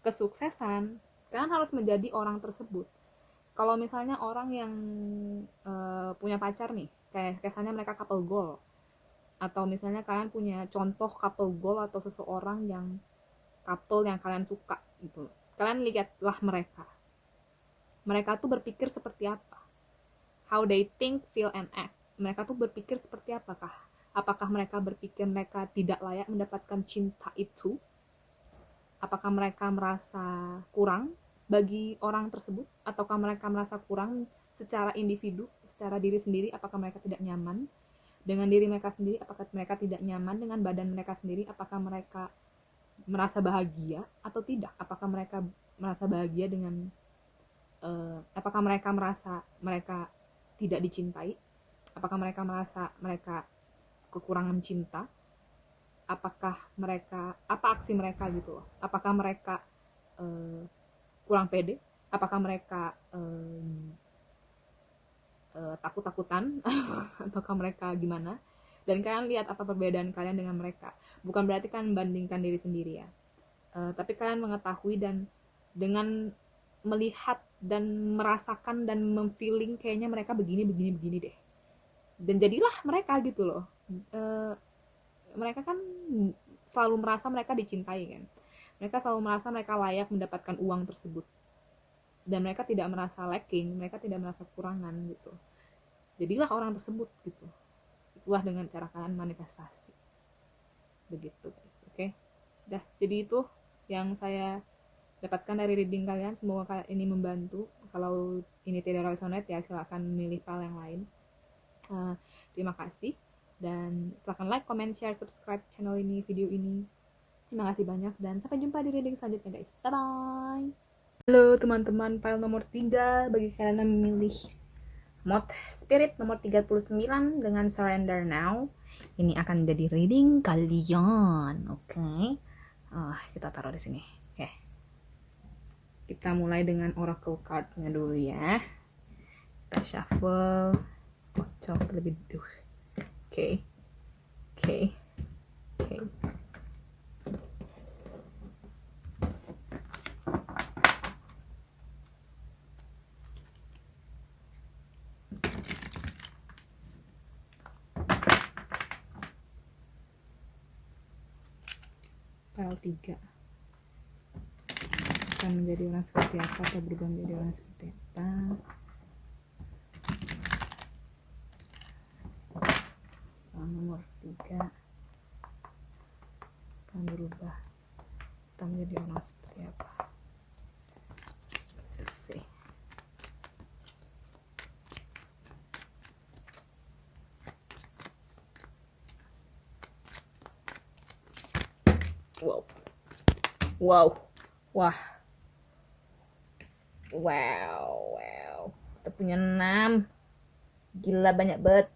kesuksesan, kalian harus menjadi orang tersebut. Kalau misalnya orang yang punya pacar nih, kayak kesannya mereka couple goal, atau misalnya kalian punya contoh couple goal atau seseorang yang couple yang kalian suka gitu, kalian lihatlah mereka tuh berpikir seperti apa, how they think, feel, and act. Mereka tuh berpikir seperti apakah mereka berpikir mereka tidak layak mendapatkan cinta itu, apakah mereka merasa kurang bagi orang tersebut, ataukah mereka merasa kurang secara individu, secara diri sendiri, apakah mereka tidak nyaman dengan diri mereka sendiri, apakah mereka tidak nyaman dengan badan mereka sendiri, apakah mereka merasa bahagia atau tidak, apakah mereka merasa bahagia dengan apakah mereka merasa mereka tidak dicintai, apakah mereka merasa mereka kekurangan cinta, apakah mereka, apa aksi mereka gitu loh, apakah mereka kurang pede, apakah mereka takut-takutan ataukah mereka gimana. Dan kalian lihat apa perbedaan kalian dengan mereka. Bukan berarti kalian membandingkan diri sendiri ya, tapi kalian mengetahui dan dengan melihat dan merasakan dan memfeeling kayaknya mereka begini deh, dan jadilah mereka gitu loh. Mereka kan selalu merasa mereka dicintai kan, mereka selalu merasa mereka layak mendapatkan uang tersebut, dan mereka tidak merasa lacking, mereka tidak merasa kekurangan gitu. Jadilah orang tersebut gitu. Itulah dengan cara kalian manifestasi begitu guys, oke? Dah, jadi itu yang saya dapatkan dari reading kalian. Semoga ini membantu. Kalau ini tidak resonate ya silakan milih file yang lain. Terima kasih, dan silakan like, comment, share, subscribe channel ini, video ini. Terima kasih banyak, dan sampai jumpa di reading selanjutnya guys. Bye bye. Halo teman-teman, file nomor 3 bagi kalian yang memilih Moth Spirit nomor 39 dengan Surrender Now. Ini akan jadi reading kalian, oke? Okay? Kita taruh di sini. Oke. Okay. Kita mulai dengan Oracle card-nya dulu ya. Kita shuffle, kocok terlebih dulu. Oke. File 3 akan menjadi orang seperti apa atau berubah menjadi orang seperti apa. File nomor 3 akan berubah atau menjadi orang seperti apa. Let's see. Wow. Kita punya 6. Gila, banyak banget.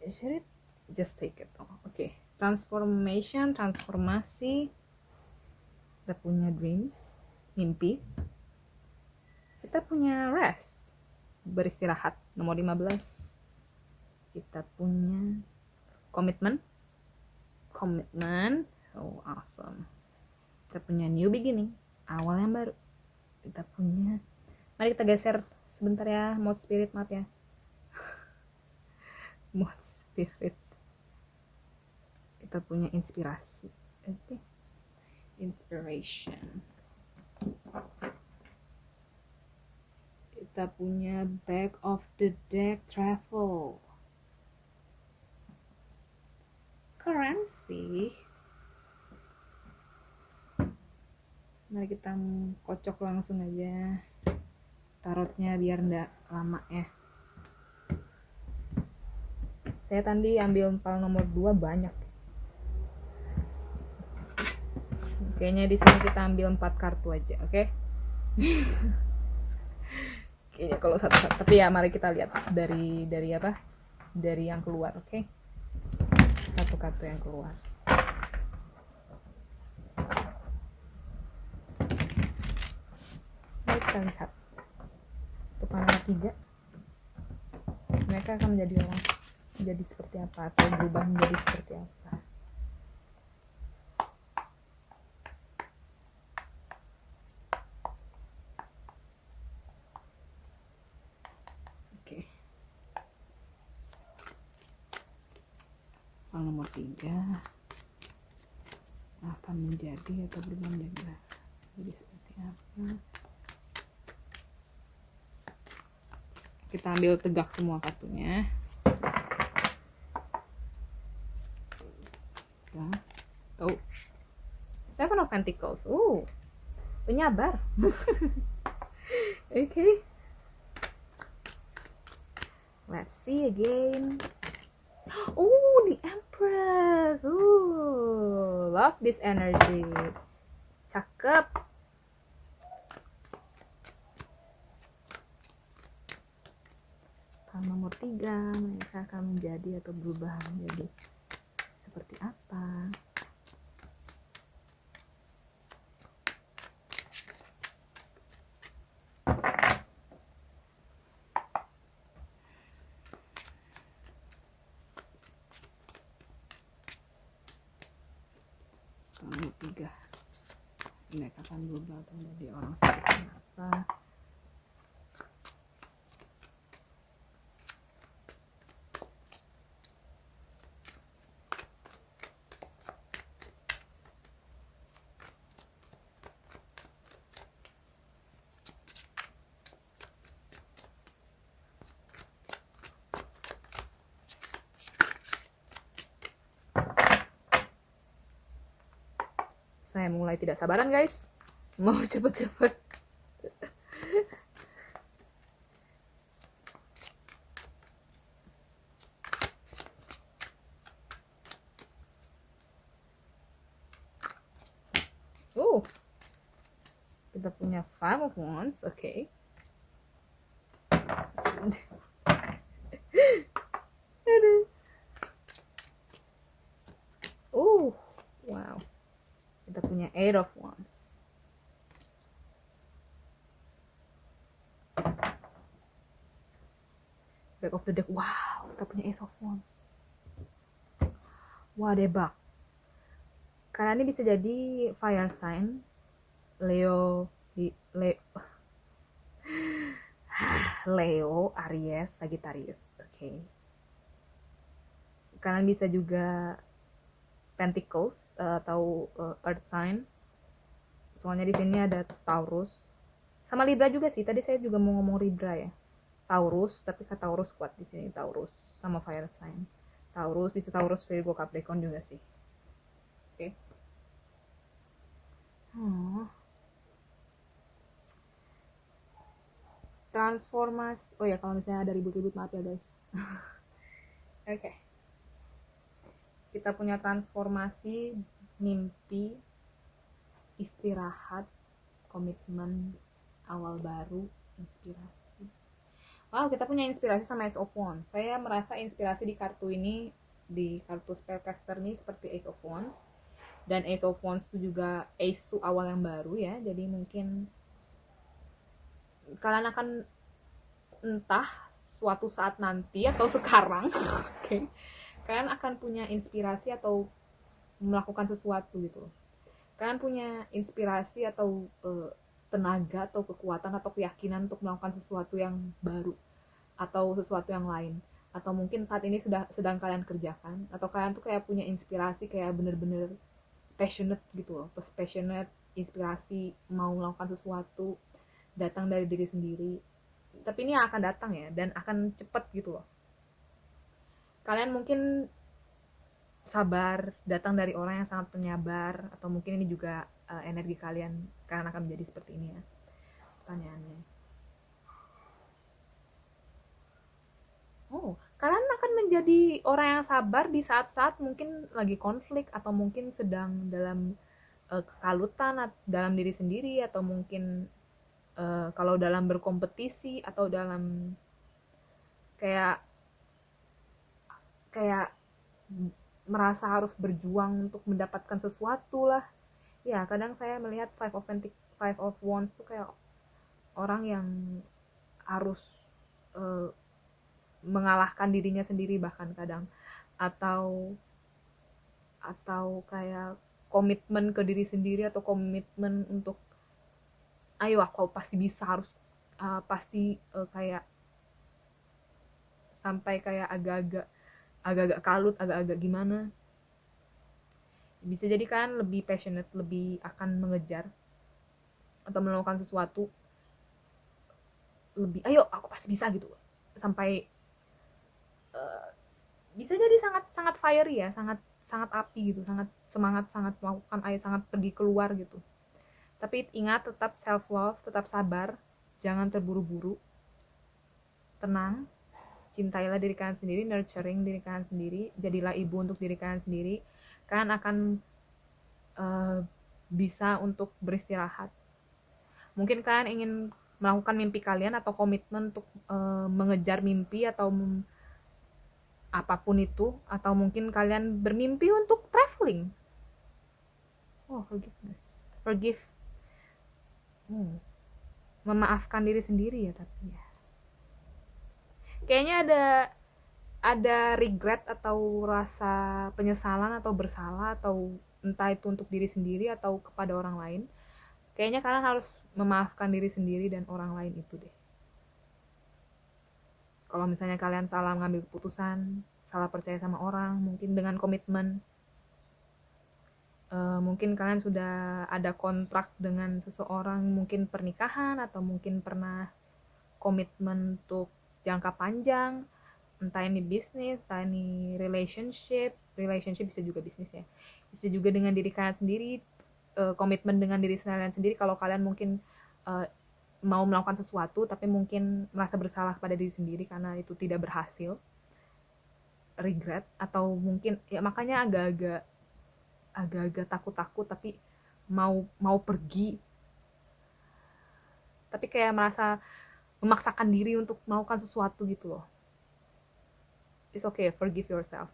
Should it? Just take it. Okay. Transformasi. Kita punya dreams, mimpi. Kita punya rest, beristirahat, nomor 15. Kita punya komitmen. Oh awesome. Kita punya new beginning, awal yang baru. Kita punya, mari kita geser sebentar ya, mode spirit, maaf ya. Mode spirit. Kita punya inspirasi. Oke. Inspiration. Kita punya back of the deck travel. Keren sih. Mari kita kocok langsung aja tarotnya biar ndak lama ya. Saya tadi ambil empal nomor 2 banyak. Kayaknya di sini kita ambil 4 kartu aja, oke? Kayaknya kalau satu-satu, tapi ya mari kita lihat dari apa? Dari yang keluar, oke? Satu kartu yang keluar. Mari kita lihat. Untuk panel 3, mereka akan menjadi seperti apa atau berubah menjadi seperti apa. Oke. Panel nomor 3 akan menjadi atau berubah menjadi seperti apa. Kita ambil tegak semua kartunya. Oh, Seven of Pentacles. Penyabar. Okay. Let's see again. The Empress. Love this energy. Cakep. Nomor 3, mereka akan menjadi atau berubah menjadi seperti apa. Nomor 3, mereka akan berubah atau menjadi orang seperti apa. Saya mulai tidak sabaran guys, mau cepet-cepet. Kita punya Five of Wands, oke. Wow. Kita punya Eight of Wands. Back of the deck. Wow, kita punya Ace of Wands. Wah, debak. Kalian ini bisa jadi fire sign, Leo, Aries, Sagittarius. Oke. Kalian bisa juga Pentacles atau Earth sign. Soalnya di sini ada Taurus. Sama Libra juga sih. Tadi saya juga mau ngomong Libra ya. Taurus, tapi kata Taurus kuat di sini. Taurus sama fire sign. Taurus bisa Taurus, Virgo, Capricorn juga sih. Oke. Transformasi. Oh ya, kalau misalnya ada ribut-ribut maaf ya guys. Oke. Kita punya transformasi, mimpi, istirahat, komitmen, awal baru, inspirasi. Wow, kita punya inspirasi sama Ace of Wands. Saya merasa inspirasi di kartu ini, di kartu Spellcaster ini seperti Ace of Wands. Dan Ace of Wands itu juga Ace itu awal yang baru ya. Jadi mungkin kalian akan entah suatu saat nanti atau sekarang okay, kalian akan punya inspirasi atau melakukan sesuatu gitu. Kalian punya inspirasi atau tenaga atau kekuatan atau keyakinan untuk melakukan sesuatu yang baru atau sesuatu yang lain, atau mungkin saat ini sedang kalian kerjakan, atau kalian tuh kayak punya inspirasi, kayak bener-bener passionate gitu loh, passionate, inspirasi mau melakukan sesuatu datang dari diri sendiri. Tapi ini akan datang ya, dan akan cepet gitu loh. Kalian mungkin sabar, datang dari orang yang sangat penyabar, atau mungkin ini juga energi kalian akan menjadi seperti ini ya. Pertanyaannya, oh, kalian akan menjadi orang yang sabar di saat-saat mungkin lagi konflik, atau mungkin sedang dalam kekalutan dalam diri sendiri, atau mungkin kalau dalam berkompetisi, atau dalam kayak kayak merasa harus berjuang untuk mendapatkan sesuatu lah. Ya, kadang saya melihat Five of Wands tuh kayak orang yang harus uh, mengalahkan dirinya sendiri bahkan kadang, atau kayak komitmen ke diri sendiri, atau komitmen untuk ayo aku pasti bisa, harus pasti kayak sampai kayak agak-agak kalut, agak-agak gimana. Bisa jadi kan lebih passionate, lebih akan mengejar atau melakukan sesuatu, lebih ayo aku pasti bisa gitu, sampai bisa jadi sangat sangat fiery ya, sangat sangat api gitu, sangat semangat, sangat melakukan, ayo sangat pergi keluar gitu. Tapi ingat, tetap self love, tetap sabar, jangan terburu-buru, tenang, cintailah diri kalian sendiri, nurturing diri kalian sendiri, jadilah ibu untuk diri kalian sendiri. Kalian akan bisa untuk beristirahat. Mungkin kalian ingin melakukan mimpi kalian atau komitmen untuk mengejar mimpi atau apapun itu, atau mungkin kalian bermimpi untuk traveling. Oh, forgive, memaafkan diri sendiri ya. Tapi ya kayaknya ada regret atau rasa penyesalan atau bersalah, atau entah itu untuk diri sendiri atau kepada orang lain. Kayaknya kalian harus memaafkan diri sendiri dan orang lain itu deh. Kalau misalnya kalian salah mengambil keputusan, salah percaya sama orang, mungkin dengan komitmen, mungkin kalian sudah ada kontrak dengan seseorang, mungkin pernikahan, atau mungkin pernah komitmen untuk jangka panjang, entah ini bisnis, entah ini relationship bisa juga bisnis ya, bisa juga dengan diri kalian sendiri, komitmen dengan diri kalian sendiri. Kalau kalian mungkin mau melakukan sesuatu tapi mungkin merasa bersalah pada diri sendiri karena itu tidak berhasil, regret, atau mungkin ya makanya agak-agak takut-takut, tapi mau pergi, tapi kayak merasa memaksakan diri untuk melakukan sesuatu gitu loh. It's okay, forgive yourself.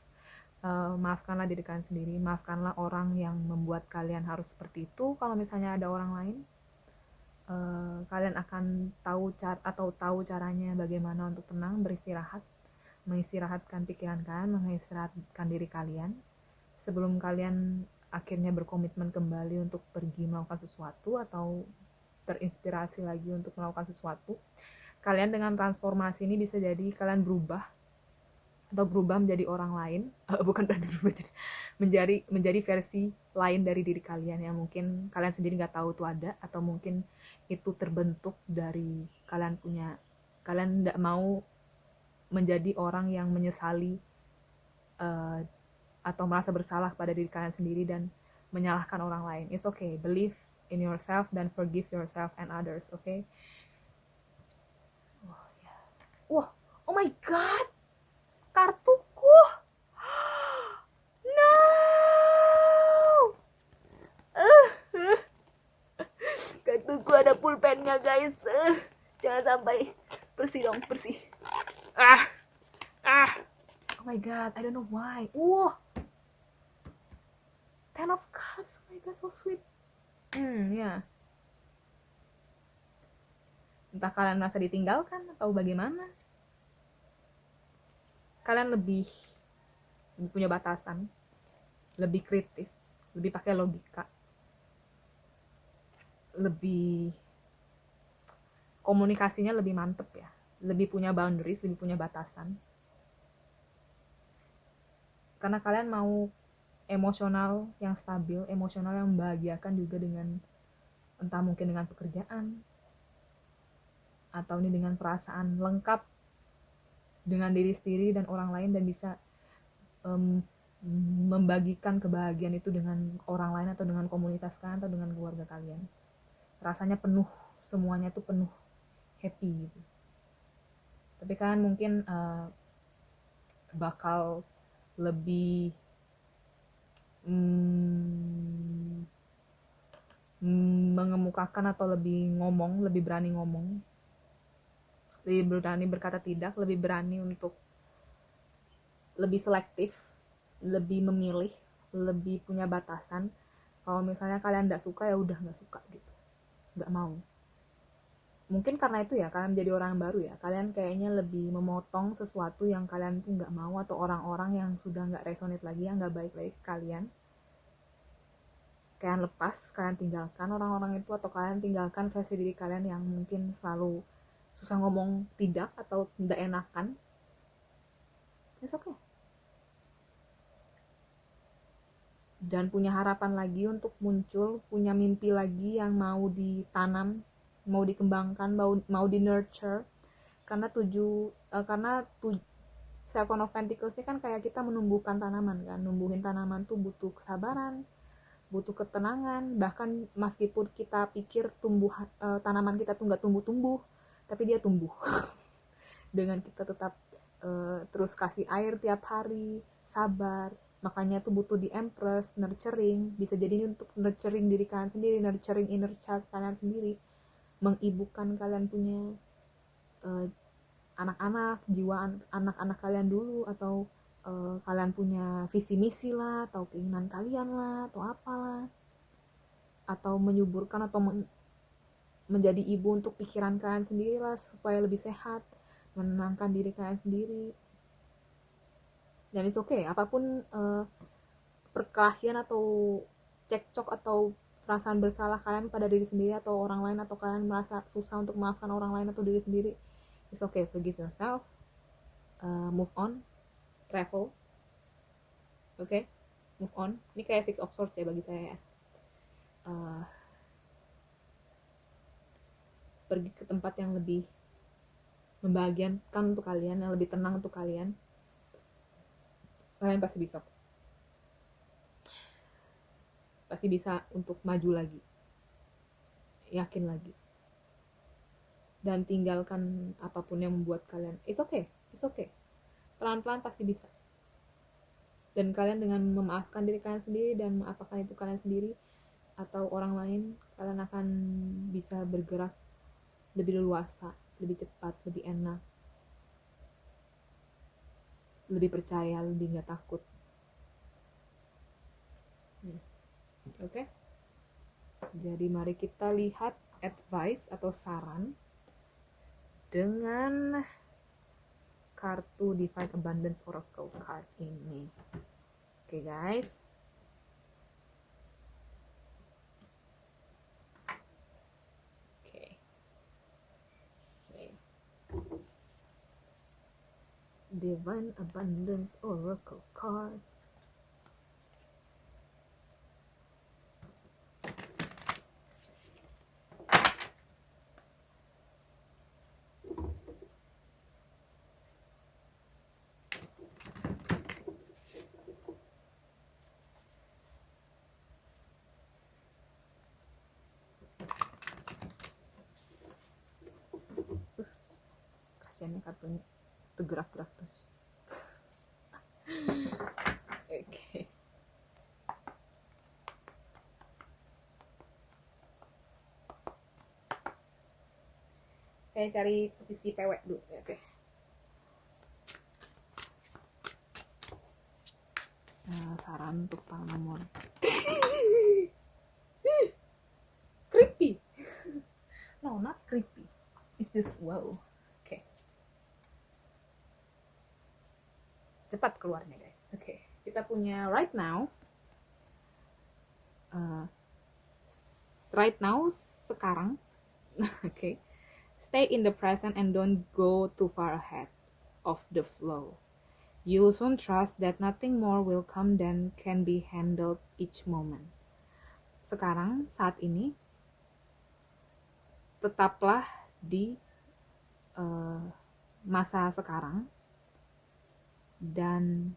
Maafkanlah diri kalian sendiri, maafkanlah orang yang membuat kalian harus seperti itu. Kalau misalnya ada orang lain, kalian akan tahu caranya bagaimana untuk tenang, beristirahat, mengistirahatkan pikiran kalian, mengistirahatkan diri kalian sebelum kalian akhirnya berkomitmen kembali untuk pergi melakukan sesuatu atau terinspirasi lagi untuk melakukan sesuatu. Kalian dengan transformasi ini bisa jadi kalian berubah menjadi orang lain, bukan berarti berubah, menjadi versi lain dari diri kalian yang mungkin kalian sendiri nggak tahu itu ada, atau mungkin itu terbentuk dari kalian nggak mau menjadi orang yang menyesali atau merasa bersalah pada diri kalian sendiri dan menyalahkan orang lain. It's okay, believe in yourself dan forgive yourself and others, okay? Wah, oh my god, kartuku. No. Kartuku ada pulpennya, guys. Jangan sampai bersih dong, bersih. Oh my god, I don't know why. Wah, Ten of Cups. Oh my god, so sweet. Ya. Entah kalian merasa ditinggalkan atau bagaimana. kalian lebih punya batasan, lebih kritis, lebih pakai logika, lebih komunikasinya lebih mantep ya, lebih punya boundaries, lebih punya batasan, karena kalian mau emosional yang stabil, emosional yang membahagiakan juga dengan entah mungkin dengan pekerjaan atau ini dengan perasaan lengkap dengan diri sendiri dan orang lain, dan bisa um, membagikan kebahagiaan itu dengan orang lain atau dengan komunitas kalian atau dengan keluarga kalian. Rasanya penuh, semuanya tuh penuh happy gitu. Tapi kalian mungkin bakal lebih mengemukakan atau lebih ngomong, lebih berani ngomong, lebih berani berkata tidak, lebih berani untuk lebih selektif, lebih memilih, lebih punya batasan. Kalau misalnya kalian nggak suka, ya udah nggak suka gitu, nggak mau. Mungkin karena itu ya kalian menjadi orang baru ya, kalian kayaknya lebih memotong sesuatu yang kalian tuh nggak mau, atau orang-orang yang sudah nggak resonate lagi, yang nggak baik lagi ke kalian. Kalian lepas, kalian tinggalkan orang-orang itu, atau kalian tinggalkan versi diri kalian yang mungkin selalu susah ngomong tidak atau tidak enakan. It's okay. Dan punya harapan lagi untuk muncul, punya mimpi lagi yang mau ditanam, mau dikembangkan, mau di nurture. Karena Seven of Pentacles ini kan kayak kita menumbuhkan tanaman kan. Numbuhin tanaman tuh butuh kesabaran, butuh ketenangan. Bahkan meskipun kita pikir tanaman kita tuh nggak tumbuh-tumbuh, tapi dia tumbuh dengan kita tetap terus kasih air tiap hari, sabar. Makanya tuh butuh di empress, nurturing. Bisa jadi ini untuk nurturing diri kalian sendiri, nurturing inner child kalian sendiri, mengibukan kalian punya anak-anak, jiwa anak-anak kalian dulu, atau kalian punya visi misi lah, atau keinginan kalian lah, atau apalah, atau menyuburkan atau menjadi ibu untuk pikiran kalian sendiri lah, supaya lebih sehat, menenangkan diri kalian sendiri. Dan it's okay, apapun perkelahian atau cekcok atau perasaan bersalah kalian pada diri sendiri atau orang lain, atau kalian merasa susah untuk memaafkan orang lain atau diri sendiri, it's okay, forgive yourself, move on, travel, okay, move on. Ini kayak Six of Swords ya bagi saya ya. Pergi ke tempat yang lebih membahagiakan untuk kalian, yang lebih tenang untuk kalian. Kalian pasti bisa untuk maju lagi, yakin lagi, dan tinggalkan apapun yang membuat kalian. It's okay, pelan-pelan pasti bisa. Dan kalian dengan memaafkan diri kalian sendiri, dan apakah itu kalian sendiri atau orang lain, kalian akan bisa bergerak lebih leluasa, lebih cepat, lebih enak, lebih percaya, lebih gak takut. Oke? Jadi mari kita lihat advice atau saran dengan kartu Divine Abundance Oracle card ini. Oke guys. Divine Abundance Oracle card. Kasiannya kartunya tergerak-gerak terus. Oke. Saya cari posisi PW dulu. Oke. Saran untuk nomor creepy. No, not creepy. It's just wow. Okay. cepat keluarnya guys. Oke, kita punya right now. Uh, right now sekarang. Oke. Stay in the present and don't go too far ahead of the flow. You soon trust that nothing more will come than can be handled each moment. Sekarang, saat ini, tetaplah di masa sekarang dan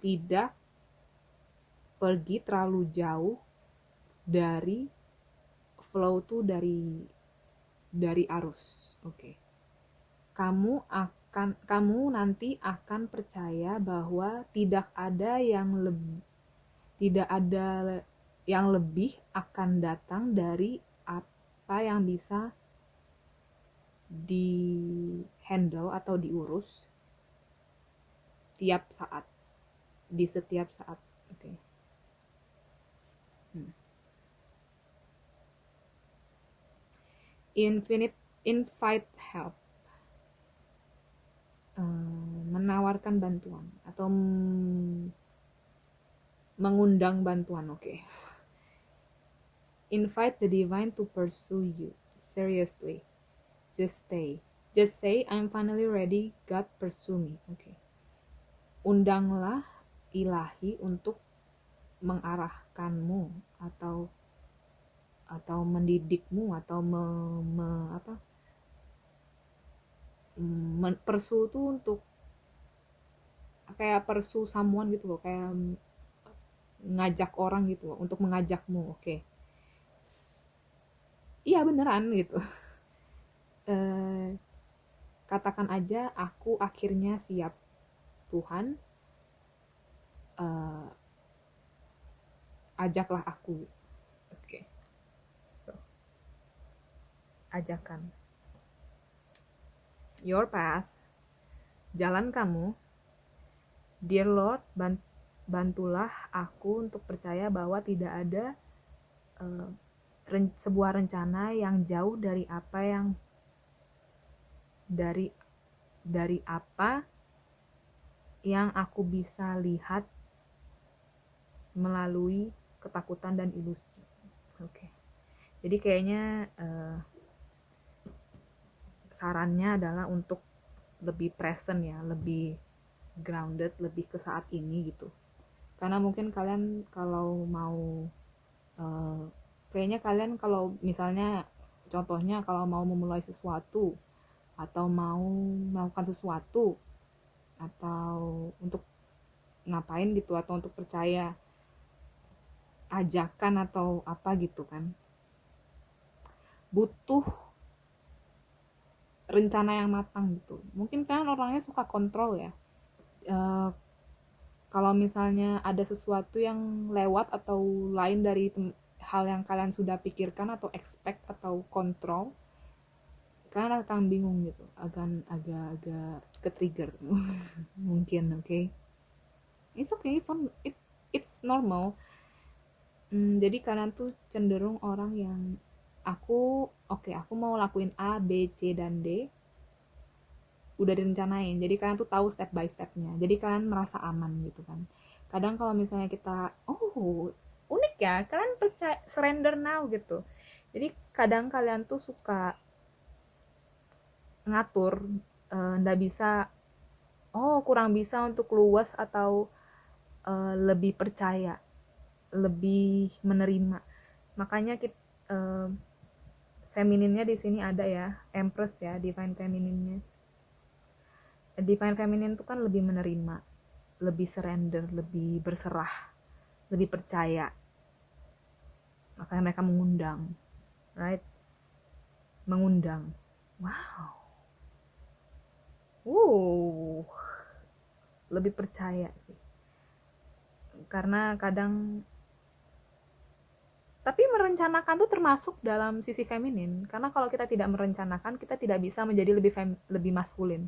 tidak pergi terlalu jauh dari flow tuh dari arus. Oke. Kamu nanti akan percaya bahwa tidak ada yang lebih akan datang dari apa yang bisa di handle atau diurus di setiap saat. Oke. Invite help, menawarkan bantuan atau mengundang bantuan. Oke. Invite the divine to pursue you. Seriously. Just say I'm finally ready, God pursue me. Oke. Undanglah ilahi untuk mengarahkanmu atau mendidikmu atau pursue tuh untuk kayak pursue someone gitu loh, kayak ngajak orang gitu loh, untuk mengajakmu. Oke. Iya beneran gitu. Katakan aja aku akhirnya siap Tuhan, ajaklah aku. Oke. So, ajakan. Your path, jalan kamu. Dear Lord, bantulah aku untuk percaya bahwa tidak ada sebuah rencana yang jauh dari apa yang dari apa yang aku bisa lihat melalui ketakutan dan ilusi. Oke. Jadi kayaknya sarannya adalah untuk lebih present ya, lebih grounded, lebih ke saat ini gitu. Karena mungkin kalian kalau mau kayaknya kalian kalau misalnya contohnya kalau mau memulai sesuatu atau mau melakukan sesuatu atau untuk ngapain gitu atau untuk percaya ajakan atau apa gitu kan, butuh rencana yang matang gitu. Mungkin kan orangnya suka kontrol ya. Kalau misalnya ada sesuatu yang lewat atau lain dari hal yang kalian sudah pikirkan atau expect atau kontrol, kalian akan bingung gitu, agak ke trigger mungkin. Okay, it's okay, it's normal. Jadi kalian tuh cenderung orang yang aku mau lakuin A, B, C, dan D udah direncanain, jadi kalian tuh tahu step by stepnya, jadi kalian merasa aman gitu kan. Kadang kalau misalnya kita unik ya, kalian percaya surrender now gitu. Jadi kadang kalian tuh suka ngatur, nggak bisa, kurang bisa untuk luas atau lebih percaya, lebih menerima. Makanya kita femininnya di sini ada ya, Empress ya, divine femininnya. Divine feminine itu kan lebih menerima, lebih surrender, lebih berserah, lebih percaya. Makanya mereka mengundang, right? Mengundang. Wow. Lebih percaya sih. Karena kadang tapi merencanakan tuh termasuk dalam sisi feminin. Karena kalau kita tidak merencanakan, kita tidak bisa menjadi lebih maskulin.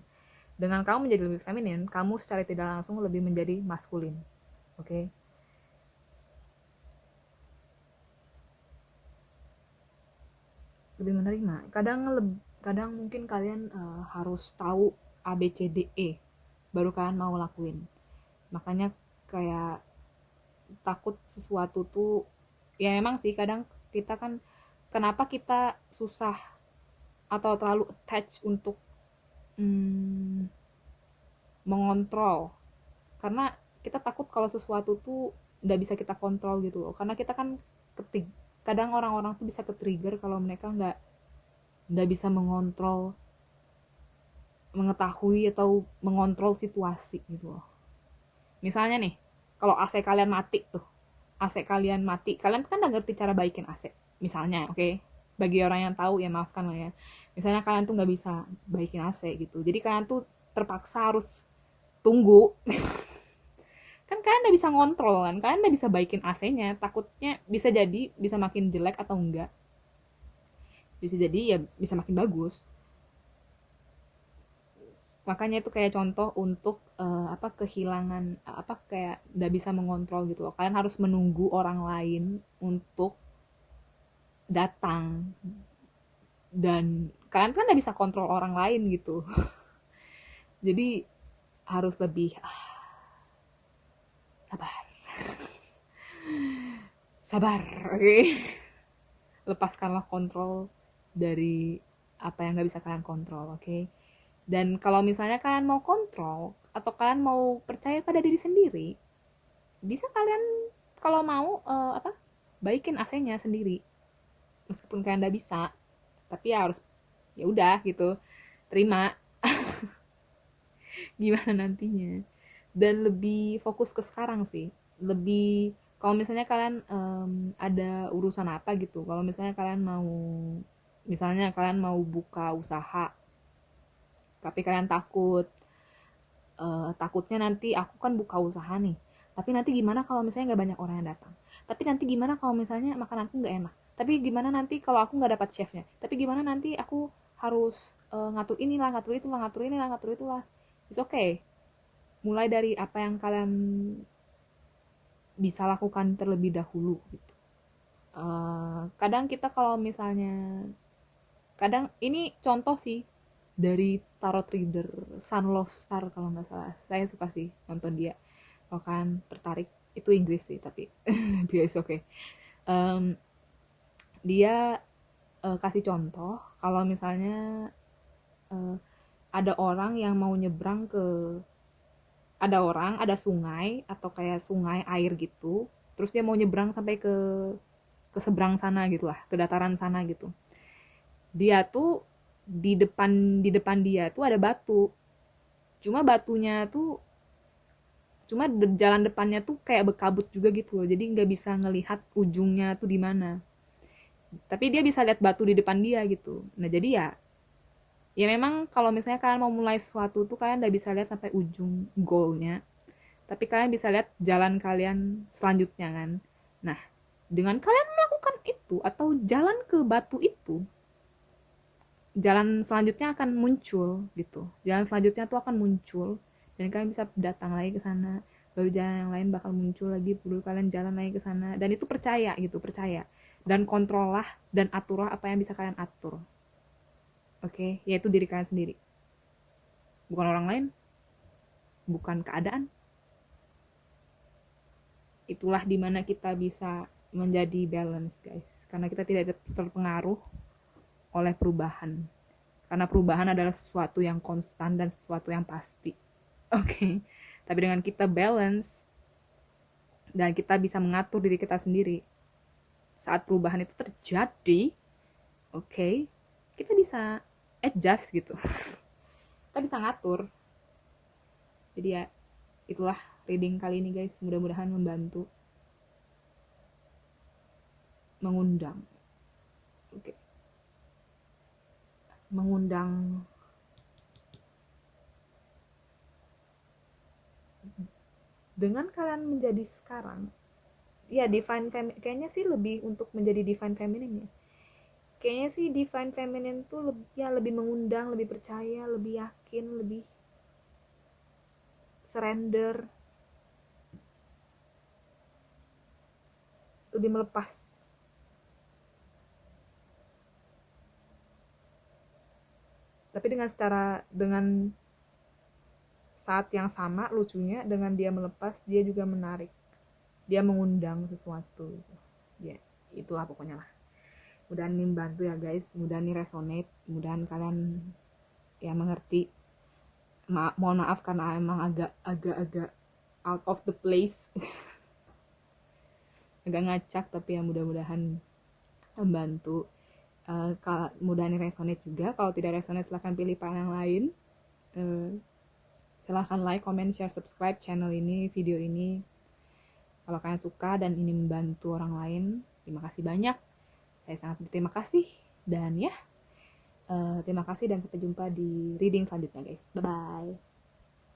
Dengan kamu menjadi lebih feminin, kamu secara tidak langsung lebih menjadi maskulin. Oke? Lebih menerima. Kadang mungkin kalian harus tahu A, B, C, D, E baru kalian mau lakuin. Makanya kayak takut sesuatu tuh, ya emang sih kadang kita kan, kenapa kita susah atau terlalu attach untuk hmm, mengontrol, karena kita takut kalau sesuatu tuh nggak bisa kita kontrol gitu loh, karena kita kan kadang orang-orang tuh bisa ke-trigger kalau mereka nggak bisa mengontrol, mengetahui atau mengontrol situasi gitu loh. Misalnya nih, kalau AC kalian mati tuh, AC kalian mati, kalian kan udah ngerti cara baikin AC misalnya, oke, okay? Bagi orang yang tahu ya maafkan lah ya, misalnya kalian tuh nggak bisa baikin AC gitu, jadi kalian tuh terpaksa harus tunggu. Kan kalian udah bisa ngontrol kan, kalian udah bisa baikin AC-nya, takutnya bisa jadi bisa makin jelek atau enggak, bisa jadi ya bisa makin bagus. Makanya itu kayak contoh untuk apa, kehilangan apa, kayak nggak bisa mengontrol gitu loh, kalian harus menunggu orang lain untuk datang, dan kalian kan nggak bisa kontrol orang lain gitu. Jadi harus lebih sabar, sabar, oke, okay? Lepaskanlah kontrol dari apa yang nggak bisa kalian kontrol, oke, okay? Dan kalau misalnya kalian mau kontrol atau kalian mau percaya pada diri sendiri, bisa kalian kalau mau apa, baikin AC-nya sendiri, meskipun kalian nggak bisa, tapi ya harus, ya udah gitu, terima. Gimana nantinya, dan lebih fokus ke sekarang sih, lebih, kalau misalnya kalian ada urusan apa gitu, kalau misalnya kalian mau, misalnya kalian mau buka usaha tapi kalian takutnya nanti, aku kan buka usaha nih, tapi nanti gimana kalau misalnya nggak banyak orang yang datang, tapi nanti gimana kalau misalnya makananku nggak enak, tapi gimana nanti kalau aku nggak dapat chefnya, tapi gimana nanti aku harus ngatur inilah, ngatur itulah, ngatur inilah, ngatur itulah. It's okay, mulai dari apa yang kalian bisa lakukan terlebih dahulu gitu. Kadang kita kalau misalnya, kadang ini contoh sih dari tarot reader Sun Love Star kalau nggak salah, saya suka sih nonton dia, kalau kan tertarik, itu Inggris sih tapi biasa, oke. Um, Dia kasih contoh kalau misalnya uh, ada orang yang mau nyebrang ke, ada orang, ada sungai atau kayak sungai air gitu, terus dia mau nyebrang sampai ke seberang sana gitu lah, ke dataran sana gitu. Dia tuh di depan dia tuh ada batu. Cuma batunya tuh, cuma jalan depannya tuh kayak berkabut juga gitu loh. Jadi nggak bisa ngelihat ujungnya tuh di mana. Tapi dia bisa lihat batu di depan dia gitu. Nah jadi ya, ya memang kalau misalnya kalian mau mulai sesuatu tuh kalian nggak bisa lihat sampai ujung goalnya. Tapi kalian bisa lihat jalan kalian selanjutnya kan. Nah, dengan kalian melakukan itu atau jalan ke batu itu, jalan selanjutnya akan muncul gitu. Jalan selanjutnya tuh akan muncul dan kalian bisa datang lagi ke sana. Baru jalan yang lain bakal muncul lagi, baru kalian jalan lagi ke sana, dan itu percaya gitu, percaya. Dan kontrollah dan aturlah apa yang bisa kalian atur. Oke, yaitu diri kalian sendiri. Bukan orang lain, bukan keadaan. Itulah dimana kita bisa menjadi balance, guys. Karena kita tidak terpengaruh oleh perubahan. Karena perubahan adalah sesuatu yang konstan dan sesuatu yang pasti. Oke. Okay. Tapi dengan kita balance dan kita bisa mengatur diri kita sendiri, saat perubahan itu terjadi, oke, okay, kita bisa adjust gitu. Kita bisa ngatur. Jadi ya, itulah reading kali ini, guys. Mudah-mudahan membantu. Mengundang. Oke. Okay. Mengundang dengan kalian menjadi sekarang, ya divine feminine kayaknya sih, lebih untuk menjadi divine feminine ya. Kayaknya sih divine feminine tuh lebih, ya lebih mengundang, lebih percaya, lebih yakin, lebih surrender, lebih melepas. Tapi dengan saat yang sama lucunya dengan dia melepas, dia juga menarik, dia mengundang sesuatu gitu. Ya itulah pokoknya lah. Mudahan ini membantu ya guys, mudahan ini resonate, mudahan kalian ya mengerti. Mohon maaf karena emang agak out of the place agak ngacak, tapi ya mudah-mudahan membantu. Mudah ini resonate juga. Kalau tidak resonate silahkan pilih part yang lain. Silahkan like, comment, share, subscribe channel ini, video ini kalau kalian suka dan ini membantu orang lain. Terima kasih banyak, saya sangat berterima kasih. Dan ya terima kasih dan sampai jumpa di reading selanjutnya guys. Bye bye.